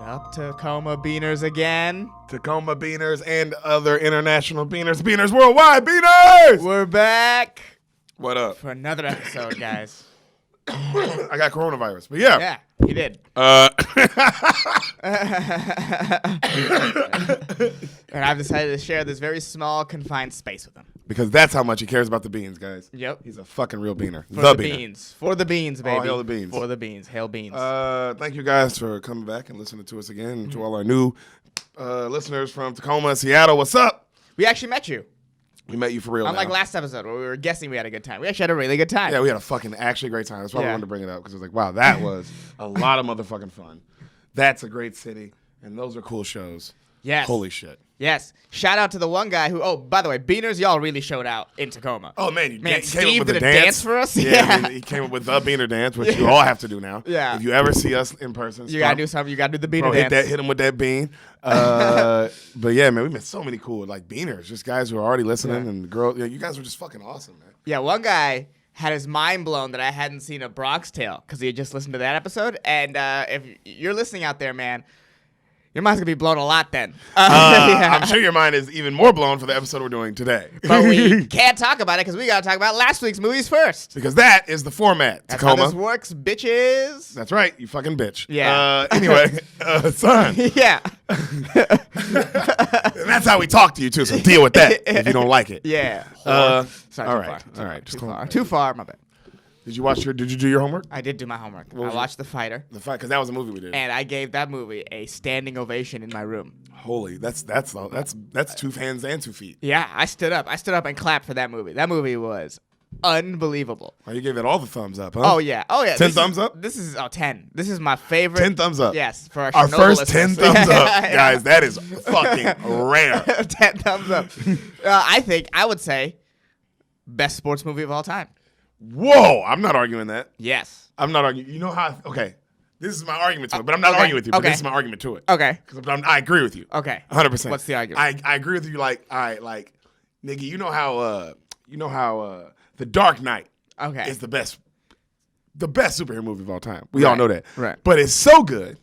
up, Tacoma Beaners again? Tacoma Beaners and other international Beaners. Beaners worldwide, Beaners! We're back What up? for another episode, guys. I got coronavirus, but yeah. Yeah, he did. And I've decided to share this very small, confined space with him. Because that's how much he cares about the beans, guys. Yep. He's a fucking real beaner. For the beaner. beans. For the beans, baby. All hail the beans. For the beans. Hail beans. Thank you guys for coming back and listening to us again. And to all our new listeners from Tacoma, Seattle, what's up? We actually met you. We met you for real. Unlike now. last episode where we were guessing we had a good time. We actually had a really good time. Yeah, we had a fucking actually great time. That's why I Yeah. wanted to bring it up because it was like, wow, that was a lot of motherfucking fun. That's a great city, and those are cool shows. Yes. Holy shit. Yes. Shout out to the one guy who, oh, by the way, Beaners, y'all really showed out in Tacoma. Oh, man. He came Steve up with did a a dance for us? Yeah. Yeah. I mean, he came up with the Beaner dance, which you all have to do now. Yeah. If you ever see us in person, You gotta do something. You gotta do the Beaner Bro, dance. hit him with that bean. But yeah, man, we met so many cool like beaners, just guys who are already listening, Yeah. and girls. Yeah, you guys were just fucking awesome, man. Yeah, one guy had his mind blown that I hadn't seen a Bronx Tale because he had just listened to that episode. And if you're listening out there, man, your mind's gonna be blown a lot then. Yeah. I'm sure your mind is even more blown for the episode we're doing today. But we can't talk about it because we gotta talk about last week's movies first. because that is the format. That's how Tacoma. this works, bitches. That's right, you fucking bitch. Yeah. Anyway, son, Yeah. and that's how we talk to you too. So deal with that if you don't like it. Yeah. Sorry, all too right, far. all right. Just Too calm far. down. Too far. My bad. Did you do your homework? I did do my homework. I was it? watched The Fighter, The fight, because that was a movie we did. and I gave that movie a standing ovation in my room. Holy, that's 2 hands and 2 feet. Yeah, I stood up. I stood up and clapped for that movie. That movie was unbelievable. Oh, you gave it all the thumbs up, huh? Oh yeah. 10 10 thumbs up? This is 10. This is my favorite. 10 thumbs up. Yes, for our Our Chernobyl first listeners. 10 thumbs up, Yeah. guys. That is fucking rare. 10 thumbs up. I would say best sports movie of all time. Whoa, I'm not arguing that. Yes. I'm not arguing. You know how? Okay, this is my argument to it, but I'm not Okay, arguing with you. But okay. this is my argument to it. Okay. Because I agree with you. Okay. 100%. What's the argument? I agree with you. Like, nigga, you know how The Dark Knight Okay. is the best superhero movie of all time. We all Right, know that. right. But it's so good.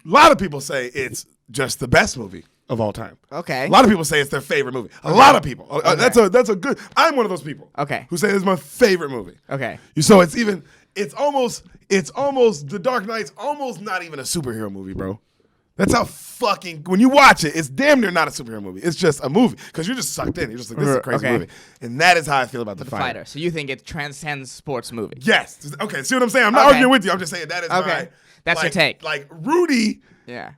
A lot of people say it's just the best movie of all time. Okay. A lot of people say it's their favorite movie. A lot of people. That's a good. I'm one of those people. Okay. Who say it's my favorite movie. Okay. So it's almost The Dark Knight's almost not even a superhero movie, bro. That's how fucking when you watch it, it's damn near not a superhero movie. It's just a movie because you're just sucked in. You're just like, this is a crazy Okay. movie, and that is how I feel about the Fighter. So you think it transcends sports movie? Yes. Okay. See what I'm saying? I'm not Okay. arguing with you. I'm just saying that is Okay. my. That's your take. Like Rudy. Yeah.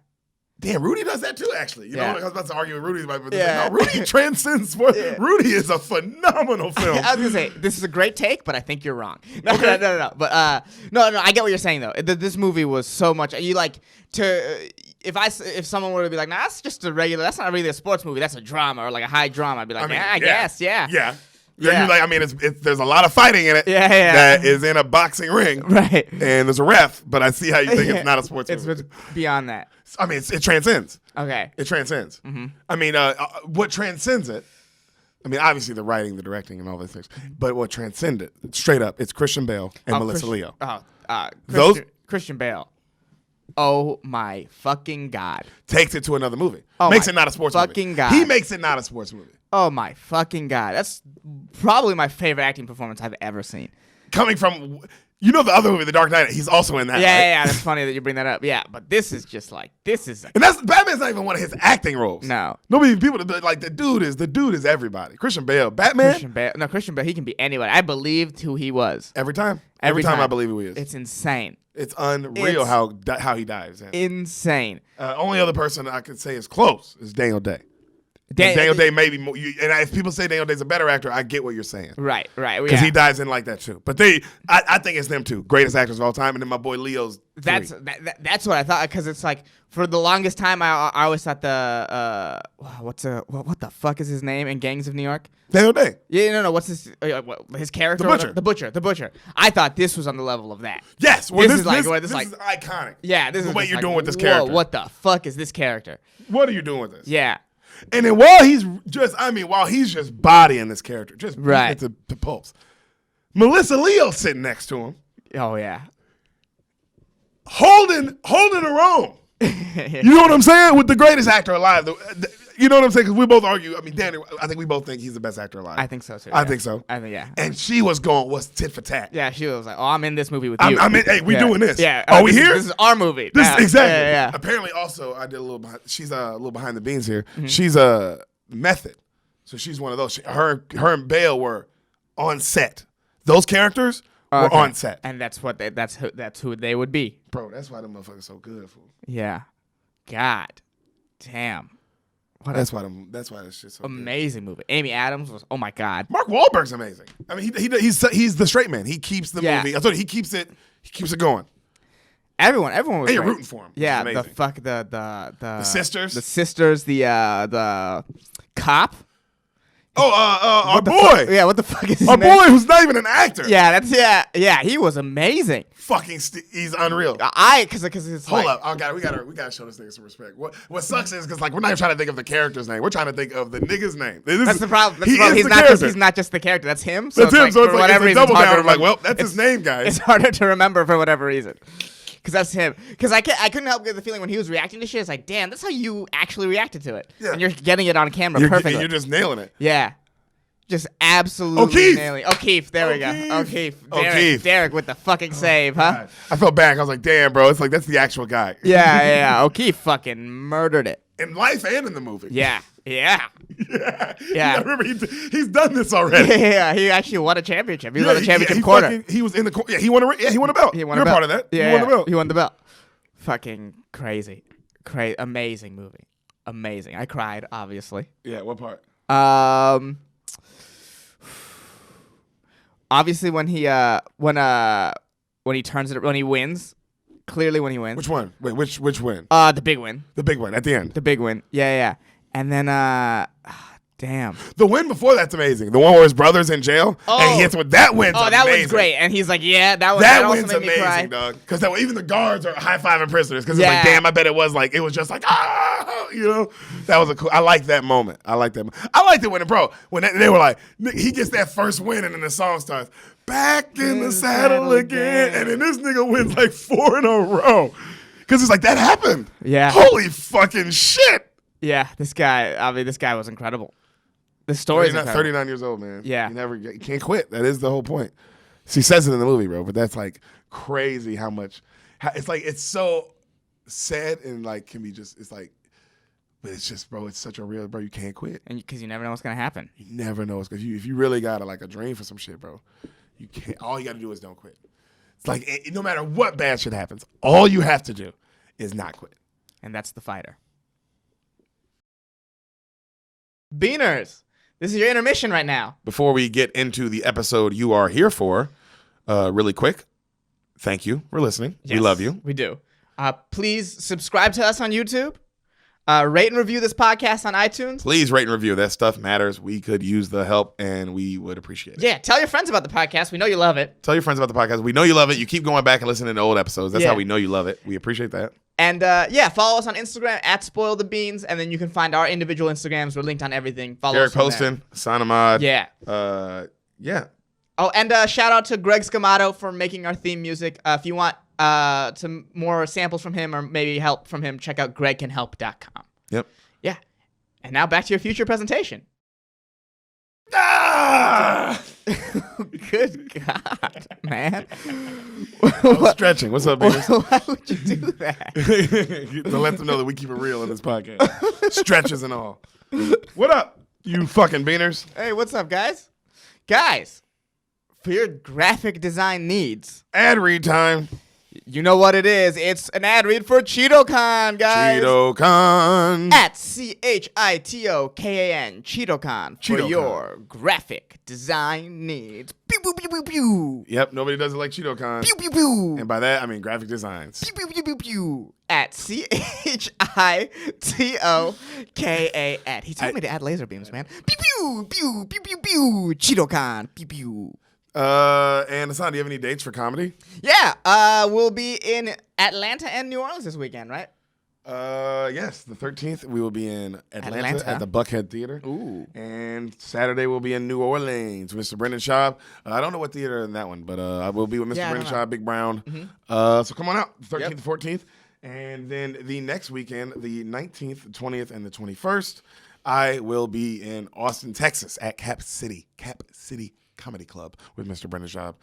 Damn, Rudy does that too, actually. You Yeah. know, I was about to argue with Rudy, but Yeah. no, Rudy transcends sports. Yeah. Rudy is a phenomenal film. I was gonna say this is a great take, but I think you're wrong. No, no. But no. I get what you're saying though. This movie was so much. You like to if someone were to be like, nah, that's just a regular. That's not really a sports movie. That's a drama or like a high drama. I'd be like, I guess, yeah. Yeah. Yeah. You're like, I mean, there's a lot of fighting in it. Yeah. That is in a boxing ring. Right. And there's a ref, but I see how you think it's not a sports It's movie. beyond that. I mean, it transcends. Okay. It transcends. Mm-hmm. I mean, what transcends it? I mean, obviously the writing, the directing, and all those things. But what transcends it, straight up, it's Christian Bale and Melissa Leo. Christian Bale. Oh my fucking God. Takes it to another movie. Oh Makes my it not a sports fucking movie. God. He makes it not a sports movie. Oh my fucking God. That's probably my favorite acting performance I've ever seen. Coming from, you know, the other movie, The Dark Knight. He's also in that. Yeah, right? yeah, that's funny that you bring that up. Yeah, but this is just like And Batman's not even one of his acting roles. No. People like the dude is everybody. Christian Bale, Batman. Christian Bale. He can be anybody. I believed who he was. Every time Every time. I believe who he is. It's insane. It's unreal how he dives. Yeah. Insane. Only other person I could say is close is Daniel Day. Dan- Daniel Day may be more, and if people say Daniel Day's a better actor, I get what you're saying. Right. Because Yeah. he dives in like that too. But I think it's them two, greatest actors of all time, and then my boy Leo's. That's what I thought, because it's like for the longest time I always thought what the fuck is his name in Gangs of New York? Daniel Day. Yeah, no. What's his character? The Butcher. The Butcher. I thought this was on the level of that. Yes. Well, This is this like- is iconic. Yeah, this The is way just you're like, doing with this whoa, character. what the fuck is this character? What are you doing with this? Yeah. And then while he's just bodying this character, just Right. beating it to pulse, Melissa Leo sitting next to him, Oh yeah. holding her own. You know what I'm saying? With the greatest actor alive. You know what I'm saying? Because we both argue. I mean, Danny, I think we both think he's the best actor alive. I think so too. I think so. I think, yeah. And she was tit for tat. Yeah, she was like, "Oh, I'm in this movie with you." I'm in. Hey, we doing this. Yeah. Are we here? This is our movie. This Yeah. exactly. Yeah. Apparently, also, I did a little. She's a little behind the beans here. She's a method, so she's one of those. Her and Bale were on set. Those characters were on set, and that's who they would be. bro. That's why them motherfuckers so good, fool. Yeah. God, damn. That's why this shit's so Amazing movie. Amy Adams was. Oh my God. Mark Wahlberg's amazing. I mean, he's the straight man. He keeps the movie. I told you, he keeps it going. Everyone was. And you're great. rooting for him. Yeah. It's amazing. The sisters. The sisters. The cop. Our boy. Yeah. What the fuck is his Our name? boy who's not even an actor. Yeah. Yeah. He was amazing. He's unreal. Because it's Hold like, up, we gotta show this nigga some respect. What sucks is because like we're not even trying to think of the character's name. We're trying to think of the nigga's name. That's the problem. He's not just the character. That's him. So That's him. So it's like it's a double hard to down. I'm like, remember. well, that's his name, guys. It's harder to remember for whatever reason. Because that's him. Because I couldn't help get the feeling when he was reacting to shit. It's like, damn, that's how you actually reacted to it. Yeah. And you're getting it on camera perfectly. You're just nailing it. Yeah. Just absolutely O'Keefe. nailing. O'Keefe. There we go. O'Keefe. Derek with the fucking save, huh? I felt bad. I was like, damn, bro. It's like that's the actual guy. Yeah. O'Keefe fucking murdered it. In life and in the movie. Yeah. Yeah. Yeah. I remember he's done this already. Yeah. He actually won a championship. He won a championship quarter. He was in the corner. Yeah, he won a belt. He won a You're belt. part of that. Yeah, he won the belt. He won the belt. Fucking crazy. Amazing movie. Amazing. I cried, obviously. Yeah, what part? Obviously when he turns it when he wins. Clearly when he wins. Which one? Wait, which win? The big win. The big one at the end. The big win. Yeah. And then damn. The win before that's amazing. The one where his brother's in jail and he hits him with that win. Oh, that was great. And he's like, yeah, that also win's made me cry. amazing, dog. Because even the guards are high-fiving prisoners. Because Yeah. it's like, damn, I bet it was just like, you know? That was I like that moment. I liked it when, bro, when they were like, he gets that first win and then the song starts, back in the saddle again. And then this nigga wins like 4 in a row. Because it's like, that happened. Yeah. Holy fucking shit. Yeah, this guy was incredible. The story's 39 years old, man. Yeah. You can't quit. That is the whole point. She says it in the movie, bro, but that's like crazy how it's like, it's so sad and like can be just, it's like, but it's just, bro, it's such a real, bro, you can't quit. And because you never know what's going to happen. You never know. Because if you really got a dream for some shit, bro, you can't, all you got to do is don't quit. It's like, no matter what bad shit happens, all you have to do is not quit. And that's the fighter. Beaners. This is your intermission right now. Before we get into the episode you are here for, really quick, thank you for listening. Yes, we love you. We do. Please subscribe to us on YouTube. Rate and review this podcast on iTunes. Please rate and review. That stuff matters. We could use the help, and we would appreciate it. Yeah, tell your friends about the podcast. We know you love it. Tell your friends about the podcast. We know you love it. You keep going back and listening to old episodes. That's Yeah. how we know you love it. We appreciate that. And follow us on Instagram at Spoil the Beans, and then you can find our individual Instagrams. We're linked on everything. Follow Derek us from Poston, Hassan Ahmad. there. Yeah. Yeah. Oh, and shout out to Greg Scamato for making our theme music. If you want some more samples from him or maybe help from him, check out gregcanhelp.com. Yep. Yeah. And now back to your future presentation. Ah! Good God, man. I'm stretching. What's up, Beaners? Why would you do that? To let them know that we keep it real in this podcast. Stretches and all. What up, you fucking Beaners? Hey, what's up, guys? Guys, for your graphic design needs, Ad read time. you know what it is. It's an ad read for CheetoCon, guys. CheetoCon. At CHITOKAN, CheetoCon, for CheetoCon. your graphic design needs. Pew, pew, pew, pew, pew. Yep, nobody does it like CheetoCon. Pew, pew, pew. And by that, I mean graphic designs. Pew, pew, pew, pew, pew. At CHITOKAN. He told me to add laser beams, man. Pew, pew, pew, pew, pew, pew. CheetoCon, pew, pew. And Hassan, do you have any dates for comedy? Yeah, we'll be in Atlanta and New Orleans this weekend, right? Yes, the 13th we will be in Atlanta. Atlanta. At the Buckhead Theater. Ooh. And Saturday we'll be in New Orleans, Mr. Brendan Schaub. I don't know what theater in that one, but I will be with Mr. Yeah, I Brendan don't know. Schaub, Big Brown. So come on out, 13th Yep. to 14th. And then the next weekend, the 19th, 20th, and the 21st, I will be in Austin, Texas at Cap City Comedy Club with Mr. Brendan Schaub.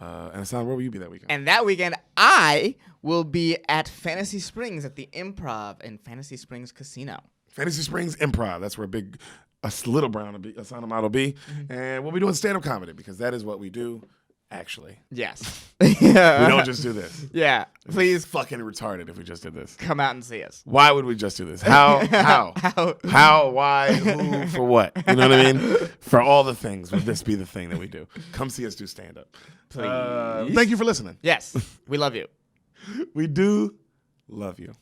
And Hassan, where will you be that weekend? And that weekend, I will be at Fantasy Springs at the Improv in Fantasy Springs Casino. Fantasy Springs Improv. That's where Little Brown will be, Hassan Ahmad will be. And we'll be doing stand-up comedy because that is what we do, actually. Yes. We don't just do this. Yeah. Please Fucking retarded if we just did this. come out and see us. Why would we just do this? How? How? Why? Who? For what? You know what I mean? For all the things, would this be the thing that we do? Come see us do stand-up. Please. Thank you for listening. Yes. We love you. We do love you.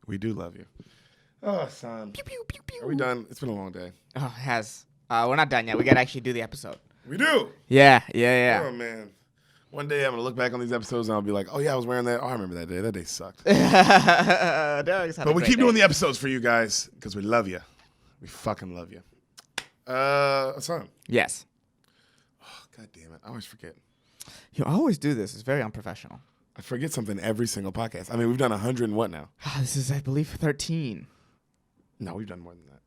We do love you. Oh, son. Pew, pew, pew, pew. Are we done? It's been a long day. Oh, it has. We're not done yet. We got to actually do the episode. We do. Yeah. Oh, man. One day I'm going to look back on these episodes and I'll be like, oh, yeah, I was wearing that. Oh, I remember that day. That day sucked. But we keep doing the episodes for you guys because we love you. We fucking love you. Hassan. Yes. Oh, God damn it. I always forget. You always do this. It's very unprofessional. I forget something every single podcast. I mean, we've done 100 and what now? This is, I believe, 13. No, we've done more than that.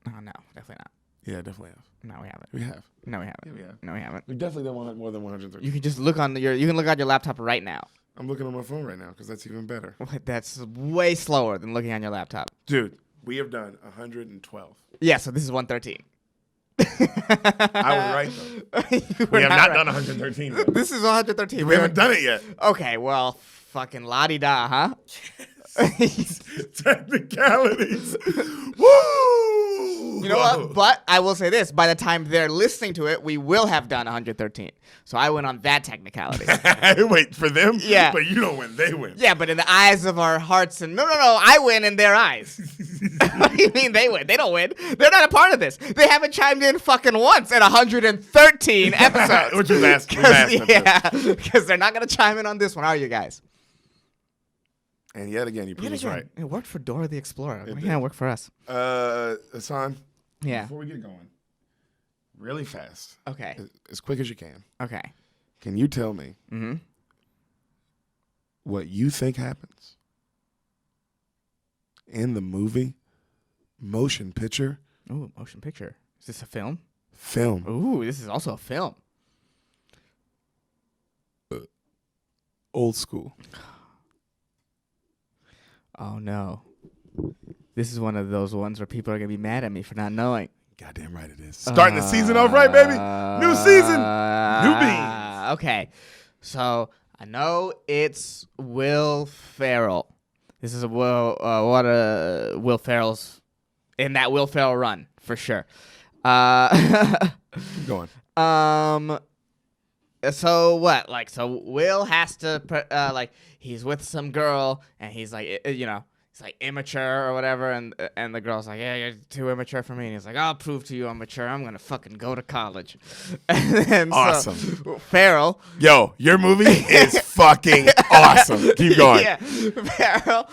Oh, no. Definitely not. Yeah, definitely have. No, we haven't. We have. No, we haven't. Yeah, we have. No, we haven't. We've definitely done more than 130. You can just look on you can look on your laptop right now. I'm looking on my phone right now because that's even better. That's way slower than looking on your laptop. Dude, we have done 112. Yeah, so this is 113. I was right, though. We have not done 113 yet. This is 113. We haven't done it yet. Okay, well, fucking la-di-da, huh? Technicalities. Woo! You know what? But I will say this. By the time they're listening to it, we will have done 113. So I went on that technicality. Wait, for them? Yeah. But you don't win. They win. Yeah, but in the eyes of our hearts and... No, I win in their eyes. What do you mean they win? They don't win. They're not a part of this. They haven't chimed in fucking once at 113 episodes. Which was asked. Yeah, because they're not going to chime in on this one, are you guys? And yet again, you proved us right. It worked for Dora the Explorer. Why can't it work for us? Hassan, Yeah. before we get going, really fast, Okay. as quick as you can, Okay. can you tell me Mm-hmm. what you think happens in the movie Motion Picture Ooh, motion picture. Is this a film? Film? Ooh, this is also a film. Old School. Oh, no. This is one of those ones where people are going to be mad at me for not knowing. Goddamn right it is. Starting the season off right, baby. New season. New beans. Okay. So I know it's Will Ferrell. This is Will Ferrell's in that Will Ferrell run for sure. Keep going. So what? So Will has to he's with some girl and he's like, he's like immature or whatever, and the girl's like, yeah, you're too immature for me, and he's like, I'll prove to you I'm mature. I'm gonna fucking go to college. And then awesome. So, Ferrell. Yo, your movie is fucking awesome. Keep going. Yeah, Ferrell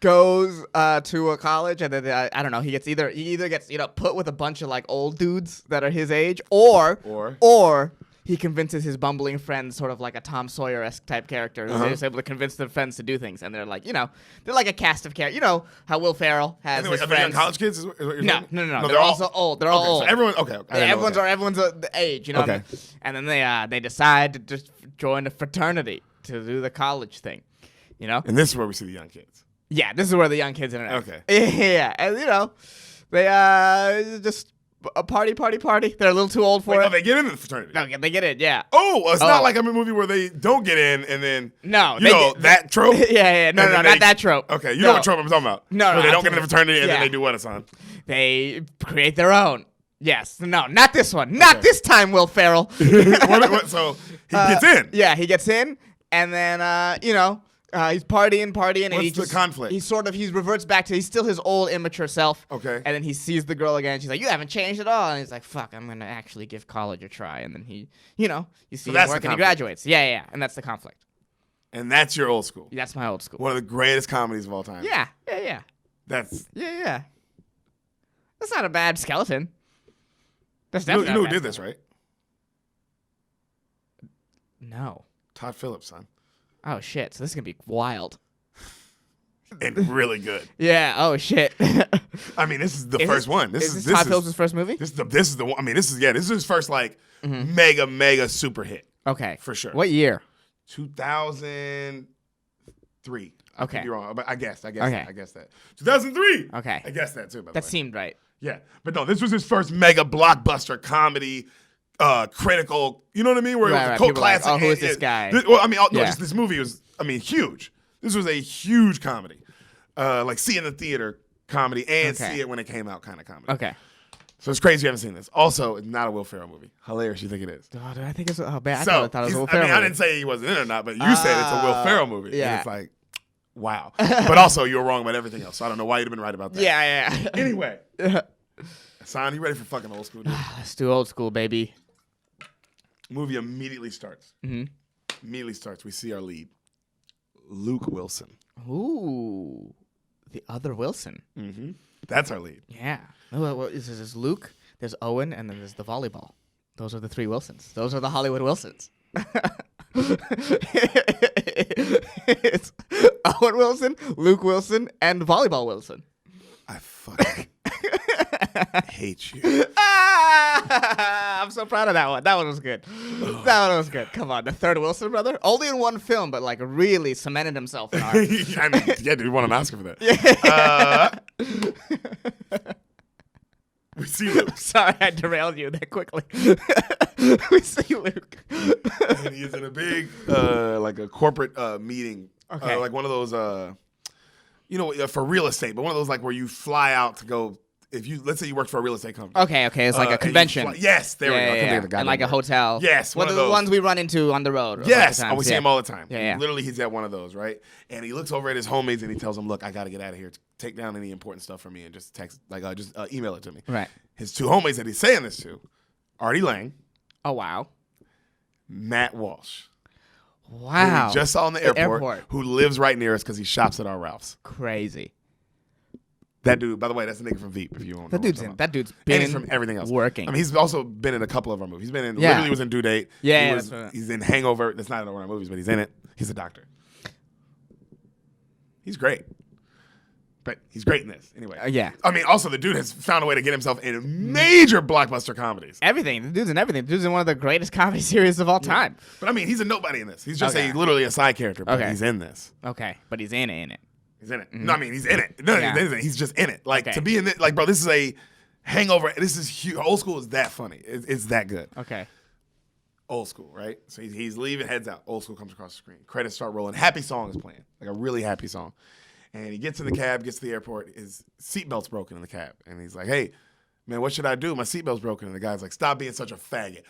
goes to a college, and then I don't know. He either gets put with a bunch of like old dudes that are his age, or he convinces his bumbling friends, sort of like a Tom Sawyer-esque type character, who's able to convince their friends to do things, and they're like, they're like a cast of characters. You know how Will Ferrell has his Are friends. they college kids? Is what you're No, saying? they're also old. They're all old. So everyone, okay. Everyone's the age, what I mean? And then they decide to just join a fraternity to do the college thing, And this is where we see the young kids. Yeah, this is where the young kids interact. Okay. Yeah, and they just a party. They're a little too old for it. Oh, they get into the fraternity. No, they get in. Yeah. Oh, it's not like I'm in a movie where they don't get in and then that trope. Yeah. No, not that trope. Okay, you know what trope I'm talking about? No, where they don't get in the fraternity and then they do what, Hassan? They create their own. Yes. No, not this one. Not this time, Will Ferrell. So he gets in. Yeah, he gets in, and then he's partying. What's the conflict? He reverts back to, he's still his old immature self. Okay. And then he sees the girl again. She's like, you haven't changed at all. And he's like, fuck, I'm going to actually give college a try. And then he, you see him work and he graduates. Yeah. And that's the conflict. And that's your old school. That's my old school. One of the greatest comedies of all time. Yeah. That's. Yeah. That's not a bad skeleton. That's You definitely know not who a did bad this, right? No. Todd Phillips, son. Oh shit! So this is gonna be wild. and really good. Yeah. Oh shit. I mean, this is the first one. This is Todd Phillips' first movie? This is the one. I mean, this is his first like mega super hit. Okay. For sure. What year? 2003. I Okay. could be wrong, but I guess Okay. that. I guess that. 2003. Okay. I guess that too. By the That way. seemed right. Yeah, but no, this was his first mega blockbuster comedy, critical. You know what I mean? Where it was Right, a right. cult People were like, classic. oh, who is this guy? Well, I mean, no, Yeah. just this movie was, I mean, huge. This was a huge comedy, like see it in the theater comedy and Okay. see it when it came out kind of comedy. Okay. So it's crazy you haven't seen this. Also, it's not a Will Ferrell movie. Hilarious, you think it is? Oh, dude, I think it's. Oh, man. I So thought it was he's- a Will I Ferrell mean, I movie. didn't say he wasn't in it or not, but you said it's a Will Ferrell movie. yeah. And it's like, wow. But also, you were wrong about everything else. So I don't know why you'd have been right about that. Yeah. Anyway, Yeah. Son, you ready for fucking old school, dude? Let's do old school, baby. Movie immediately starts. Mhm. Immediately starts. We see our lead, Luke Wilson. Ooh, the other Wilson. Mm-hmm. That's our lead. Yeah. Oh, well, there's Luke, there's Owen, and then there's the volleyball. Those are the three Wilsons. Those are the Hollywood Wilsons. It's Owen Wilson, Luke Wilson, and volleyball Wilson. I fucking hate you. I'm so proud of that one. That one was good. That one was good. Come on, the third Wilson brother, only in one film, but like really cemented himself in our. I mean, yeah, dude, won an Oscar for that. We see Luke. Sorry, I derailed you that quickly. We see Luke. And he's in a big, like a corporate meeting. Okay. Like one of those, for real estate, but one of those like where you fly out to go. If you, let's say you work for a real estate company. Okay, it's like and a you convention. Yes, there we go. I can't think of the goddamn And like a word. hotel. Yes, one one of of the those. ones we run into on the road. a bunch Yes, of times. we see him all the time. Yeah. Literally, he's at one of those, right? And he looks over at his homies and he tells them, "Look, I got to get out of here. Take down any important stuff for me and just text, email it to me." Right. His two homies that he's saying this to, Artie Lang, Oh wow. Matt Walsh, who Wow. we just saw in the airport, who lives right near us because he shops at our Ralph's. Crazy. That dude, by the way, that's the nigga from Veep. If you want, That dude's been and he's from everything else. working. I mean, he's also been in a couple of our movies. He's been in, Yeah. literally was in Due Date. Yeah, He that's right. he's in Hangover. That's not in one of our movies, but he's in it. He's a doctor. He's great. But he's great in this. Anyway. Yeah. I mean, also, the dude has found a way to get himself in major blockbuster comedies. Everything. The dude's in everything. The dude's in one of the greatest comedy series of all time. But I mean, he's a nobody in this. He's just Okay. literally a side character, but Okay. he's in this. Okay, but he's in it. He's in it. No, I mean, he's in it. No, Yeah. he's just in it. Like, Okay. to be in it, like, bro, this is a Hangover. This is huge. Old School is that funny. It's that good. Okay. Old School, right? So he's leaving, heads out. Old School comes across the screen. Credits start rolling. Happy song is playing, like a really happy song. And he gets in the cab, gets to the airport. His seatbelt's broken in the cab. And he's like, "Hey, man, what should I do? My seatbelt's broken." And the guy's like, "Stop being such a faggot."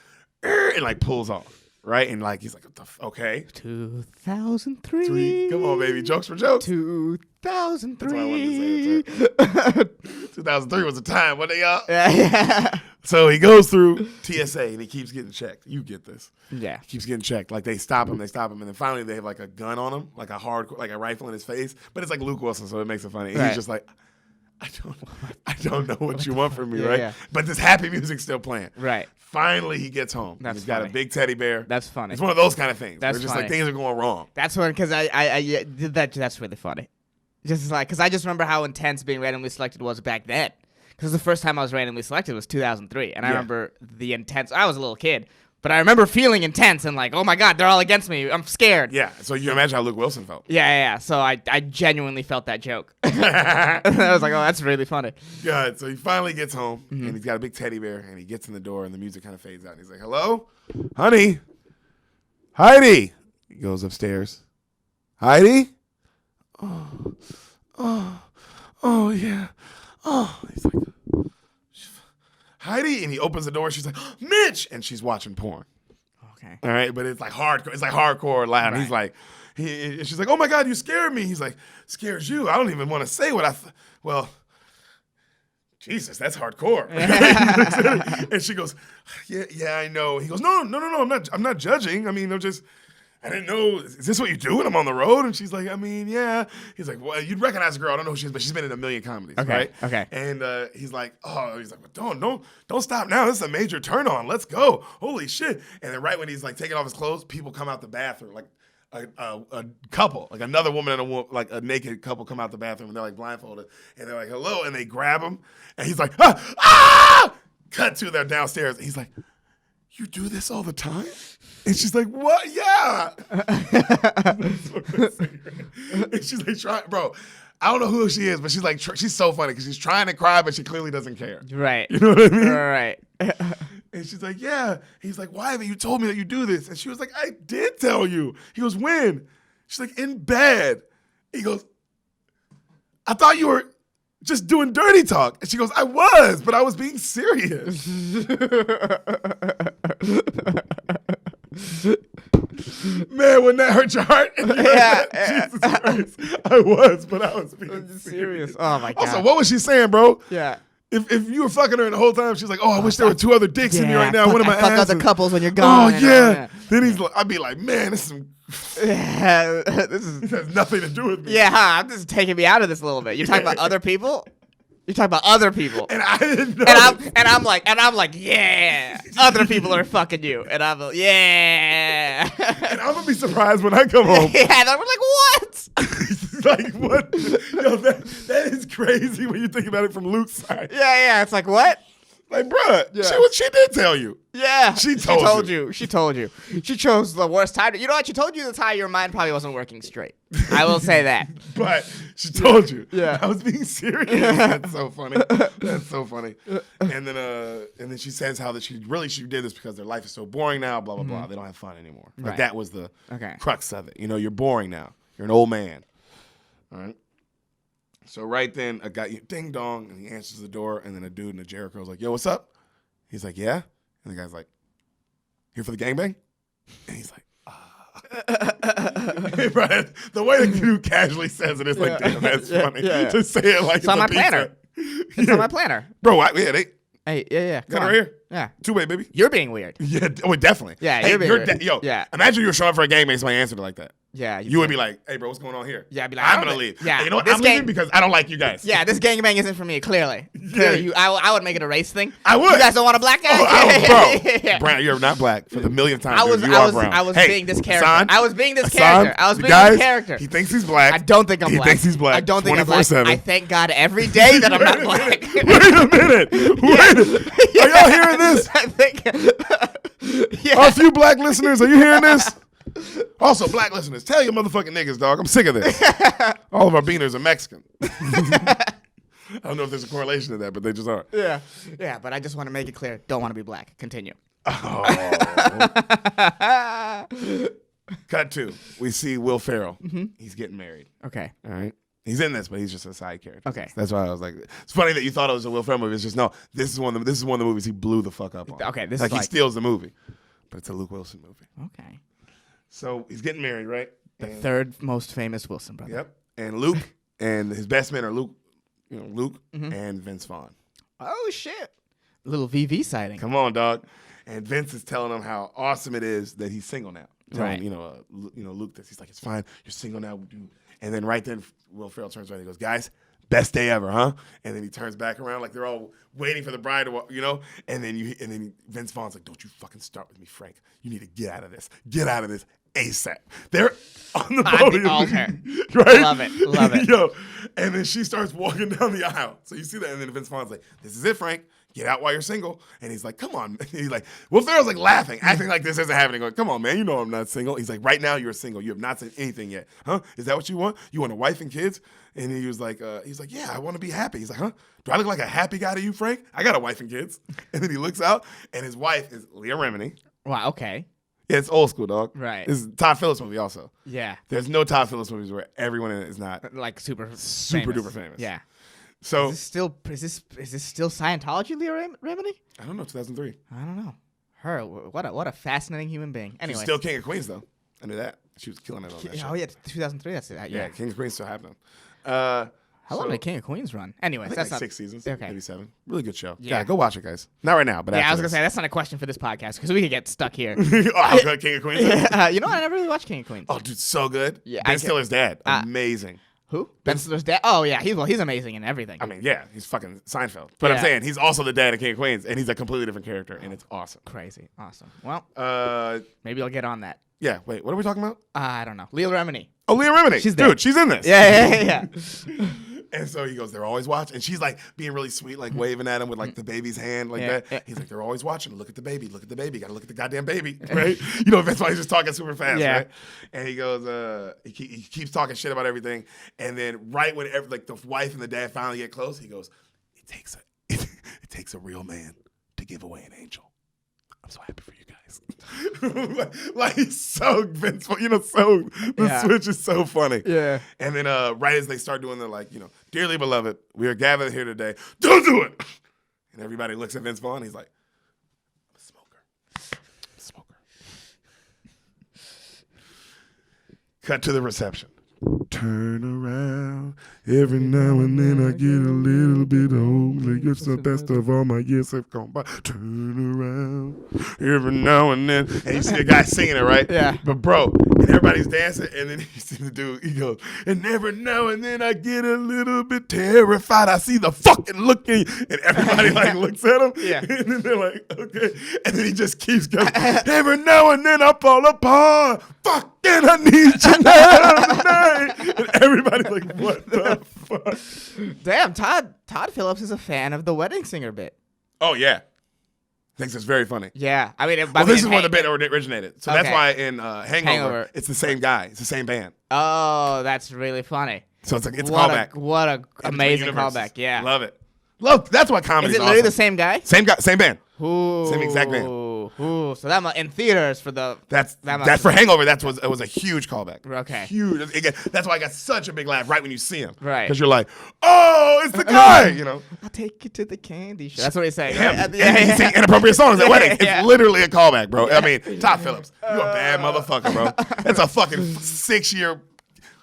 And like pulls off, right? And like, he's like, "What the okay. 2003. Come on, baby. Jokes for jokes. 2003. That's why I wanted to say 2003 was the time, wasn't it, y'all? Yeah. So he goes through TSA and he keeps getting checked. You get this. Yeah. He keeps getting checked. Like they stop him, and then finally they have like a gun on him, like a a rifle in his face. But it's like Luke Wilson, so it makes it funny. And Right. he's just like, I don't know what you want from me, Yeah, right? yeah. But this happy music's still playing. Right. Finally, he gets home. That's He's got a funny. big teddy bear. That's funny. It's one of those kind of things. That's where just funny. like things are going wrong. That's when, because I did that. That's really funny. Just like, because I just remember how intense being randomly selected was back then. Because the first time I was randomly selected was 2003, and I Yeah. remember the intense. I was a little kid, but I remember feeling intense and like, oh my god, they're all against me. I'm scared. Yeah. So you imagine how Luke Wilson felt. Yeah. So I genuinely felt that joke. I was like, oh, that's really funny. Yeah, so he finally gets home, Mm-hmm. and he's got a big teddy bear, and he gets in the door, and the music kind of fades out. And he's like, "Hello? Honey? Heidi?" He goes upstairs. "Heidi? Oh, yeah. Oh." He's like, "Heidi?" And he opens the door, she's like, "Mitch!" And she's watching porn. Okay. All right, but it's like hardcore. It's like hardcore loud. And he's like, she's like, "Oh my God, you scared me." He's like, "Scares you? I don't even want to say what well, Jesus, that's hardcore." And she goes, yeah, I know. He goes, no, I'm not judging. I mean, I didn't know. Is this what you do when I'm on the road? And she's like, I mean, yeah. He's like, well, you'd recognize the girl. I don't know who she is, but she's been in a million comedies, Okay, right? okay. And he's like, well, don't stop now. This is a major turn on. Let's go. Holy shit. And then right when he's like taking off his clothes, people come out the bathroom, like a couple, like another woman and like a naked couple, come out the bathroom and they're like blindfolded and they're like, hello, and they grab him and he's like, ah! Cut to, they're downstairs and he's like, you do this all the time? And she's like, what? Yeah. And she's like, bro, I don't know who she is, but she's like, she's so funny because she's trying to cry, but she clearly doesn't care. Right. You know what I mean? Right. And she's like, yeah. He's like, why haven't you told me that you do this? And she was like, I did tell you. He goes, when? She's like, in bed. He goes, I thought you were just doing dirty talk. And she goes, I was, but I was being serious. Man, wouldn't that hurt your heart? Yeah. Jesus Christ. I was, but I was being serious. Oh, my God. Also, what was she saying, bro? Yeah. If you were fucking her the whole time, she's like, oh, I wish there were two other dicks in me right now. One of my fuck asses. other couples when you're Oh, gone. yeah. Then I'd be like, man, this is Yeah, this has nothing to do with me. Yeah, huh? This is taking me out of this a little bit. You're talking about other people? You're talking about other people. And I didn't know. And I'm like, yeah, other people are fucking you. And I'm like, yeah. And I'm gonna be surprised when I come home. Yeah, and I'm like, what? Like, what? Yo, that is crazy when you think about it from Luke's side. Yeah, it's like, what? Like, bruh, Yeah. she did tell you. Yeah. She told you. She told you. She chose the worst time. You know what? She told you the time your mind probably wasn't working straight. I will say that. But she told you. Yeah. I was being serious. That's so funny. That's so funny. And then she says how that she did this because their life is so boring now, blah, blah, blah. They don't have fun anymore. Like Right. that was the Okay. crux of it. You know, you're boring now. You're an old man. All right. So right then, a guy, ding dong, and he answers the door, and then a dude in a Jericho's like, yo, what's up? He's like, yeah. And the guy's like, here for the gangbang? And he's like, Right. The way the dude casually says it is like, damn, that's funny. yeah. To say it like It's on my pizza. planner. It's on my planner. Bro, they Hey, yeah. got Come her on. here. Yeah. Two-way, baby. You're being weird. Yeah, definitely. Yeah, hey, you're being weird. Yo, Yeah. imagine you were showing up for a gangbang and somebody answered it like that. Yeah. You would be like, hey, bro, what's going on here? Yeah, I'd be like, I'm going to leave. Yeah. Hey, you know what? This I'm leaving gang- because I don't like you guys. Yeah, this gangbang isn't for me, clearly. Yeah. I would make it a race thing. I would. You guys don't want a black guy? Bro, Yeah. Brown, you're not black for the millionth time. I was dude. You are brown. I was Hey, being this character. Hassan, I was being this Hassan, character. I was being guys, this character. He thinks he's black. I don't think I'm black. He thinks he's black. I don't think I'm black. 24/7. I thank God every day that I'm not black. Wait a minute. Are y'all hearing this? I think. Yeah. Our few black listeners, are you hearing this? Also, black listeners, tell your motherfucking niggas, dog. I'm sick of this. All of our beaners are Mexican. I don't know if there's a correlation to that, but they just are. Yeah, but I just want to make it clear. Don't want to be black. Continue. Oh. Cut to. We see Will Ferrell. He's getting married. Okay. All right. He's in this, but he's just a side character. Okay. That's why I was like, it's funny that you thought it was a Will Ferrell movie. It's just no. This is one of the movies he blew the fuck up on. Okay, this like is he like- steals the movie, but it's a Luke Wilson movie. Okay. So he's getting married, right? The third most famous Wilson brother. Yep. And Luke and his best men are Luke and Vince Vaughn. Oh shit. Little VV sighting. Come on, dog. And Vince is telling him how awesome it is that he's single now. Telling, Right. Luke this. He's like, it's fine. You're single now. And then right then, Will Ferrell turns around and he goes, guys, best day ever, huh? And then he turns back around like they're all waiting for the bride to walk, and then Vince Vaughn's like, don't you fucking start with me, Frank. You need to get out of this. Get out of this ASAP. They're on the podium. altar. Right? Love it. Love it. Yo. And then she starts walking down the aisle. So you see that, and then Vince Vaughn's like, this is it, Frank. Get out while you're single. And he's like, come on. He's like, Will Ferrell's like laughing, acting like this isn't happening. Going, come on, man. You know I'm not single. He's like, right now you're single. You have not said anything yet. Huh? Is that what you want? You want a wife and kids? And he was like, yeah, I want to be happy. He's like, huh? Do I look like a happy guy to you, Frank? I got a wife and kids. And then he looks out, and his wife is Leah Remini. Wow. Okay. Yeah, it's old school, dog. Right. This is Todd Phillips movie also. Yeah. There's no Todd Phillips movies where everyone in it is not Like super duper famous. Yeah. So Is this still Scientology, Leah Remini? I don't know, 2003. I don't know. Her, what a fascinating human being. Anyway. She's still King of Queens though. I knew that. She was killing it on that Oh show. yeah, 2003. That's it. Yeah, Yeah. King of Queens still happening. How long did King of Queens run? Anyway, I think that's like not 6 seasons, Okay. maybe 7. Really good show. Yeah. Yeah, go watch it, guys. Not right now, but Yeah, after I was gonna this. say that's not a question for this podcast because we could get stuck here. Oh, good King of Queens. You know what? I never really watched King of Queens. Oh, dude, so good. Yeah, Ben I Stiller's dad, amazing. Who? Ben Stiller's dad? Oh, yeah. He's amazing in everything. I mean, yeah, he's fucking Seinfeld. But I'm Yeah. saying he's also the dad of King of Queens, and he's a completely different character, and it's awesome. Crazy. Awesome. Well, Yeah, maybe I'll get on that. wait, what are we talking about? I don't know. Leah Remini. Oh, Leah Remini. She's Dude, there. she's in this. Yeah. And so he goes, they're always watching. And she's like being really sweet, like waving at him with like the baby's hand like that. Yeah. He's like, they're always watching. Look at the baby. Look at the baby. Got to look at the goddamn baby, right? You know, that's why he's just talking super fast, Yeah. right? And he goes, he keeps talking shit about everything. And then right when like the wife and the dad finally get close, he goes, it takes a real man to give away an angel. I'm so happy for you guys. like he's so Vince, so the switch is so funny. Yeah. And then right as they start doing the dearly beloved, we are gathered here today. Don't do it. And everybody looks at Vince Vaughn. He's like, I'm a smoker. Cut to the reception. Turn around. Every now and then I get a little bit old. Like it's the best of all my years have gone by. Turn around. Every now and then. And you see a guy singing it, right? Yeah. But bro, and everybody's dancing, and then you see the dude, he goes, and every now and then I get a little bit terrified. I see the fucking look in you. And everybody looks at him. Yeah. And then they're like, okay. And then he just keeps going. Every now and then I fall apart. Fucking I need you now tonight. And everybody's like, what the fuck? Damn, Todd Phillips is a fan of the Wedding Singer bit. Oh, yeah. Thinks it's very funny. Yeah. I mean, Well, this is where the bit originated. So that's Okay. why in Hangover, it's the same guy. It's the same band. Oh, that's really funny. So it's a What callback. What a In between amazing universes. callback. Yeah. Love it. That's why comedy Is is it literally awesome. the same guy? Same guy, same band. Ooh. Same exact band. Ooh. So that in theaters for the That's must for have- Hangover. It was a huge callback. Okay. Huge. Again, that's why I got such a big laugh right when you see him. Right. Because you're like, oh, it's the guy. You know. I'll take you to the candy shop. That's what he's saying. Him. Right? And he sing inappropriate songs at weddings. Yeah. It's literally a callback, bro. I mean, Todd Phillips, you a bad motherfucker, bro. That's a fucking 6-year.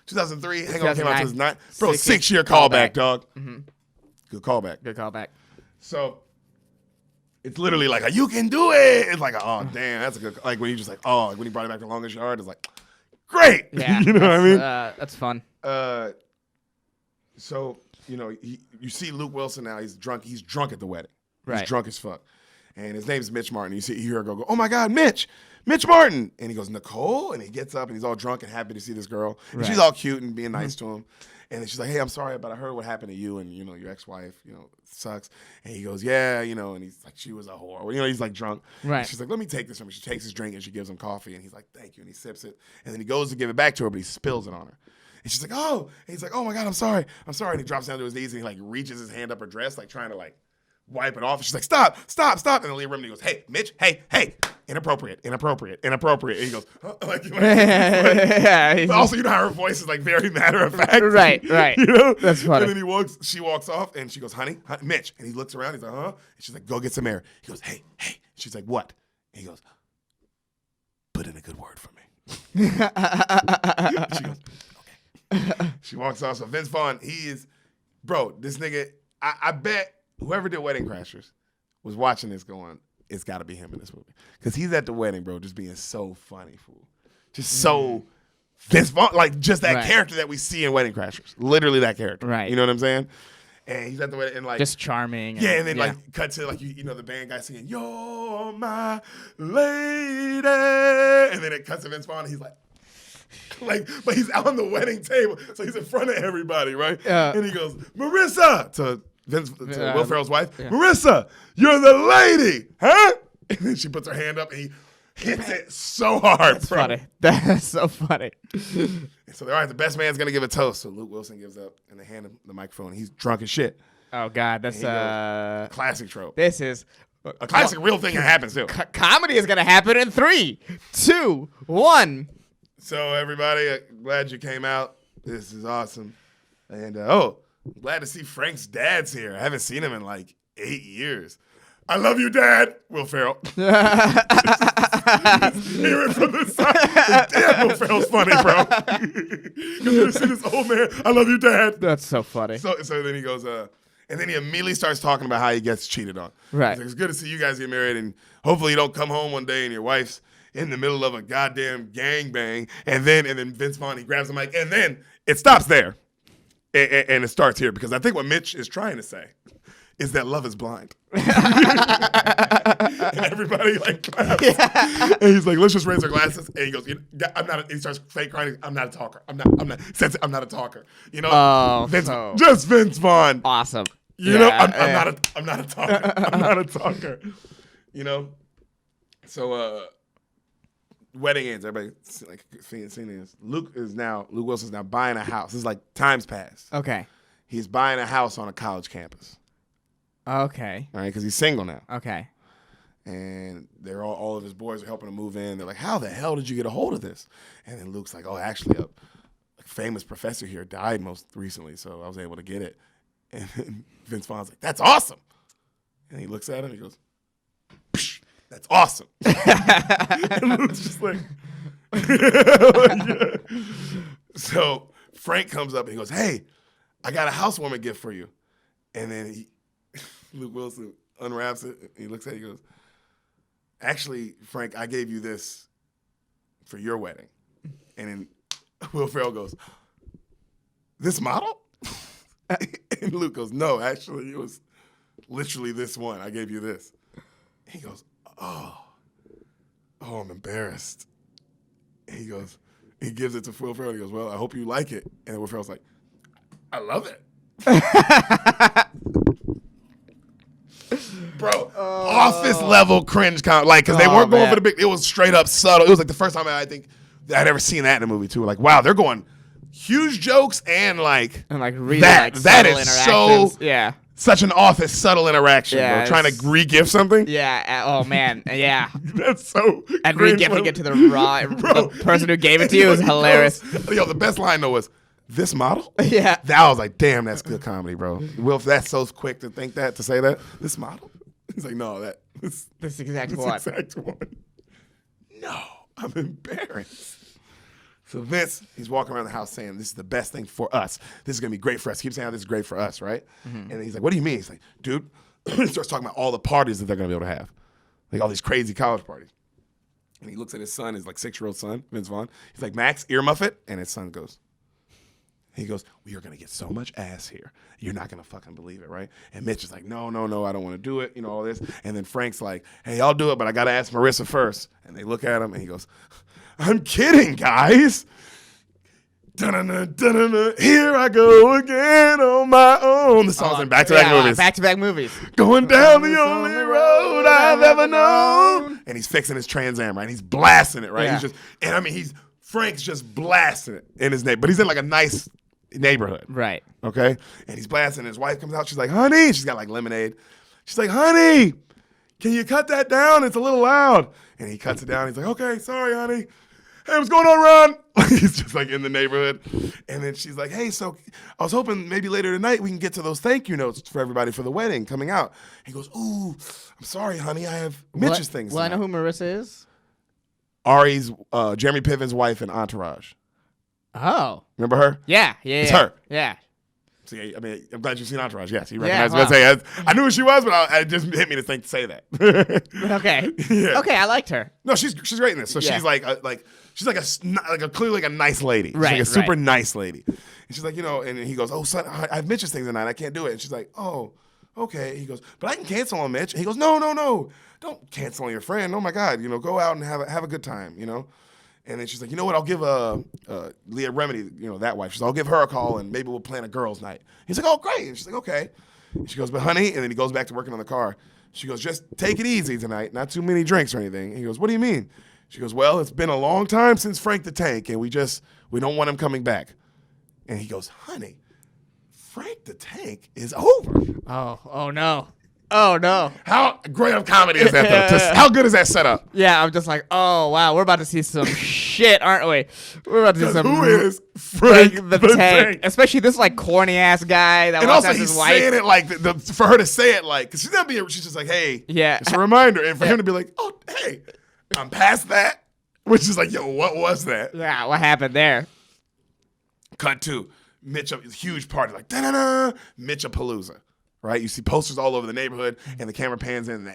2003. Hangover came out 2009. Bro, 6-year callback, dog. Mm-hmm. Good callback. Good callback. So it's literally like you can do it. It's like, oh damn, that's a good. Like when you just like, oh, like when he brought it back to Longest Yard, it's like, great. Yeah. You know what I mean? That's fun. So you see Luke Wilson now. He's drunk. He's drunk at the wedding. Right. He's drunk as fuck. And his name's Mitch Martin. You hear her go, oh my God, Mitch Martin. And he goes, Nicole? And he gets up and he's all drunk and happy to see this girl. And Right. she's all cute and being nice to him. And then she's like, hey, I'm sorry, but I heard what happened to you and, your ex-wife, it sucks. And he goes, yeah, and he's like, she was a whore. He's like drunk. Right. And she's like, let me take this from me. She takes his drink and she gives him coffee. And he's like, thank you. And he sips it. And then he goes to give it back to her, but he spills it on her. And she's like, oh. And he's like, oh my God, I'm sorry. And he drops down to his knees and he like reaches his hand up her dress, like trying to like wipe it off. And she's like, stop. And then Leah Remini goes, hey, Mitch, hey, inappropriate. And he goes, huh? Yeah. But also, how her voice is like very matter of fact. Right. That's funny. And then she walks off and she goes, honey, Mitch. And he looks around, he's like, huh? And she's like, go get some air. He goes, hey. She's like, what? And he goes, put in a good word for me. She goes, okay. She walks off. So Vince Vaughn, this nigga, I bet whoever did Wedding Crashers was watching this going, it's got to be him in this movie. Because he's at the wedding, bro, just being so funny, fool. Just so Vince Vaughn, like just that Right. character that we see in Wedding Crashers. Literally that character. Right. You know what I'm saying? And he's at the wedding and like Just charming. and then like cut to like the band guy singing "You're my lady," and then it cuts to Vince Vaughn. And he's like, but he's out on the wedding table, so he's in front of everybody, right? And he goes, "Marissa," to Will Ferrell's wife. Yeah. "Marissa, you're the lady, huh?" And then she puts her hand up and he hits it so hard. That's bro. funny. That's so funny. So all right, the best man's gonna give a toast. So Luke Wilson gives up and they hand him the microphone. He's drunk as shit. Oh God, that's Classic trope. This is A classic real thing that happens too. comedy is gonna happen in 3, 2, 1. So everybody, glad you came out. This is awesome. And glad to see Frank's dad's here. I haven't seen him in like 8 years. I love you, Dad. Will Ferrell. Hear it from the side. Damn, Will Ferrell's funny, bro. You see this old man. I love you, Dad. That's so funny. So then he goes, and then he immediately starts talking about how he gets cheated on. Right. He's like, it's good to see you guys get married, and hopefully you don't come home one day and your wife's in the middle of a goddamn gangbang. And then Vince Vaughn, he grabs the mic, and then it stops there. And it starts here because I think what Mitch is trying to say is that love is blind. And everybody like claps. Yeah. And he's like, let's just raise our glasses. And he goes, I'm not. He starts fake crying. I'm not a talker. I'm not. Says I'm not a talker. You know. Oh, just Vince Vaughn. Awesome. You know, I'm not a talker. I'm not a talker. You know. So wedding ends. Everybody like seeing this. Luke Wilson's now buying a house. This is like times past. Okay. He's buying a house on a college campus. Okay. All right, because he's single now. Okay. And they're all of his boys are helping him move in. They're like, how the hell did you get a hold of this? And then Luke's like, oh, actually, a famous professor here died most recently, so I was able to get it. And then Vince Vaughn's like, that's awesome. And he looks at him and he goes, psh, that's awesome. And Luke's just like, yeah. So Frank comes up and he goes, hey, I got a housewarming gift for you. And then Luke Wilson unwraps it. And he looks at it. He goes, actually, Frank, I gave you this for your wedding. And then Will Ferrell goes, this model? And Luke goes, no, actually, it was literally this one. I gave you this. He goes, oh, I'm embarrassed. And he gives it to Will Ferrell. He goes, well, I hope you like it. And Will Ferrell's like, I love it. Bro, office level cringe count. Like, because they weren't going for the big, it was straight up subtle. It was like the first time I think I'd ever seen that in a movie too. Like, wow, they're going huge jokes and really that is so such an office subtle interaction, yeah, bro. Trying to re-gift something. Yeah. Oh man. Yeah. That's so. And re-gifting it to the person who gave it to you was hilarious. Yo, the best line though was, this model? Yeah. That was like, damn, that's good comedy, bro. Will, that's so quick to think that, to say that. This model? He's like, no, this exact one. No, I'm embarrassed. So Vince, he's walking around the house saying, this is the best thing for us. This is going to be great for us. He keeps saying how this is great for us, right? Mm-hmm. And he's like, what do you mean? He's like, dude, he starts talking about all the parties that they're going to be able to have. Like all these crazy college parties. And he looks at his son, his like 6-year-old son, Vince Vaughn. He's like, Max, earmuff it. And his son goes, he goes, we are going to get so much ass here. You're not going to fucking believe it, right? And Mitch is like, no, I don't want to do it, all this. And then Frank's like, hey, I'll do it, but I got to ask Marissa first. And they look at him, and he goes, I'm kidding, guys. Da-na-na, da-na-na, here I go again on my own. The song's in back-to-back movies. Back-to-back movies. Going down the only road I've ever known. And he's fixing his Trans Am, right? He's blasting it, right? Yeah. Frank's just blasting it in his neighborhood. But he's in like a nice neighborhood. Right. Okay? And he's blasting. His wife comes out. She's like, honey. She's got like lemonade. She's like, honey, can you cut that down? It's a little loud. And he cuts it down. He's like, okay, sorry, honey. Hey, what's going on, Ron? He's just like in the neighborhood. And then she's like, hey, so I was hoping maybe later tonight we can get to those thank you notes for everybody for the wedding coming out. He goes, ooh, I'm sorry, honey. I have Mitch's things. Well, I know who Marissa is. Ari's, Jeremy Piven's wife in Entourage. Oh. Remember her? Yeah. It's her. Yeah. See, I mean, I'm glad you've seen Entourage. Yes, you recognize me. I knew who she was, but it just hit me to say that. Okay. Yeah. Okay, I liked her. No, she's great in this. So she's she's like a clearly like a nice lady. She's right, like a super nice lady. And she's like, and he goes, oh, son, I have Mitch's things tonight. I can't do it. And she's like, oh, okay. He goes, but I can cancel on Mitch. And he goes, no. Don't cancel on your friend. Oh my God, go out and have a good time, And then she's like, you know what? I'll give Leah Remini, that wife. She's like, I'll give her a call and maybe we'll plan a girls' night. He's like, oh great. And she's like, okay. And she goes, but honey, and then he goes back to working on the car. She goes, just take it easy tonight. Not too many drinks or anything. And he goes, what do you mean? She goes, well, it's been a long time since Frank the Tank, and we don't want him coming back. And he goes, honey, Frank the Tank is over. Oh no. Oh, no. How great of comedy is that, though? How good is that setup? Yeah, I'm just like, oh, wow, we're about to see some shit, aren't we? We're about to see some... Who is Frank the Tank? Especially this, great-ass guy that wants to have his wife. And also, he's saying it for her to say it because she's just like, hey, it's a reminder. And for him to be like, oh, hey, I'm past that. Which is like, yo, what was that? Yeah, what happened there? Cut to Mitch, huge party, like, da-da-da, Mitchapalooza. right? You see posters all over the neighborhood, and the camera pans in,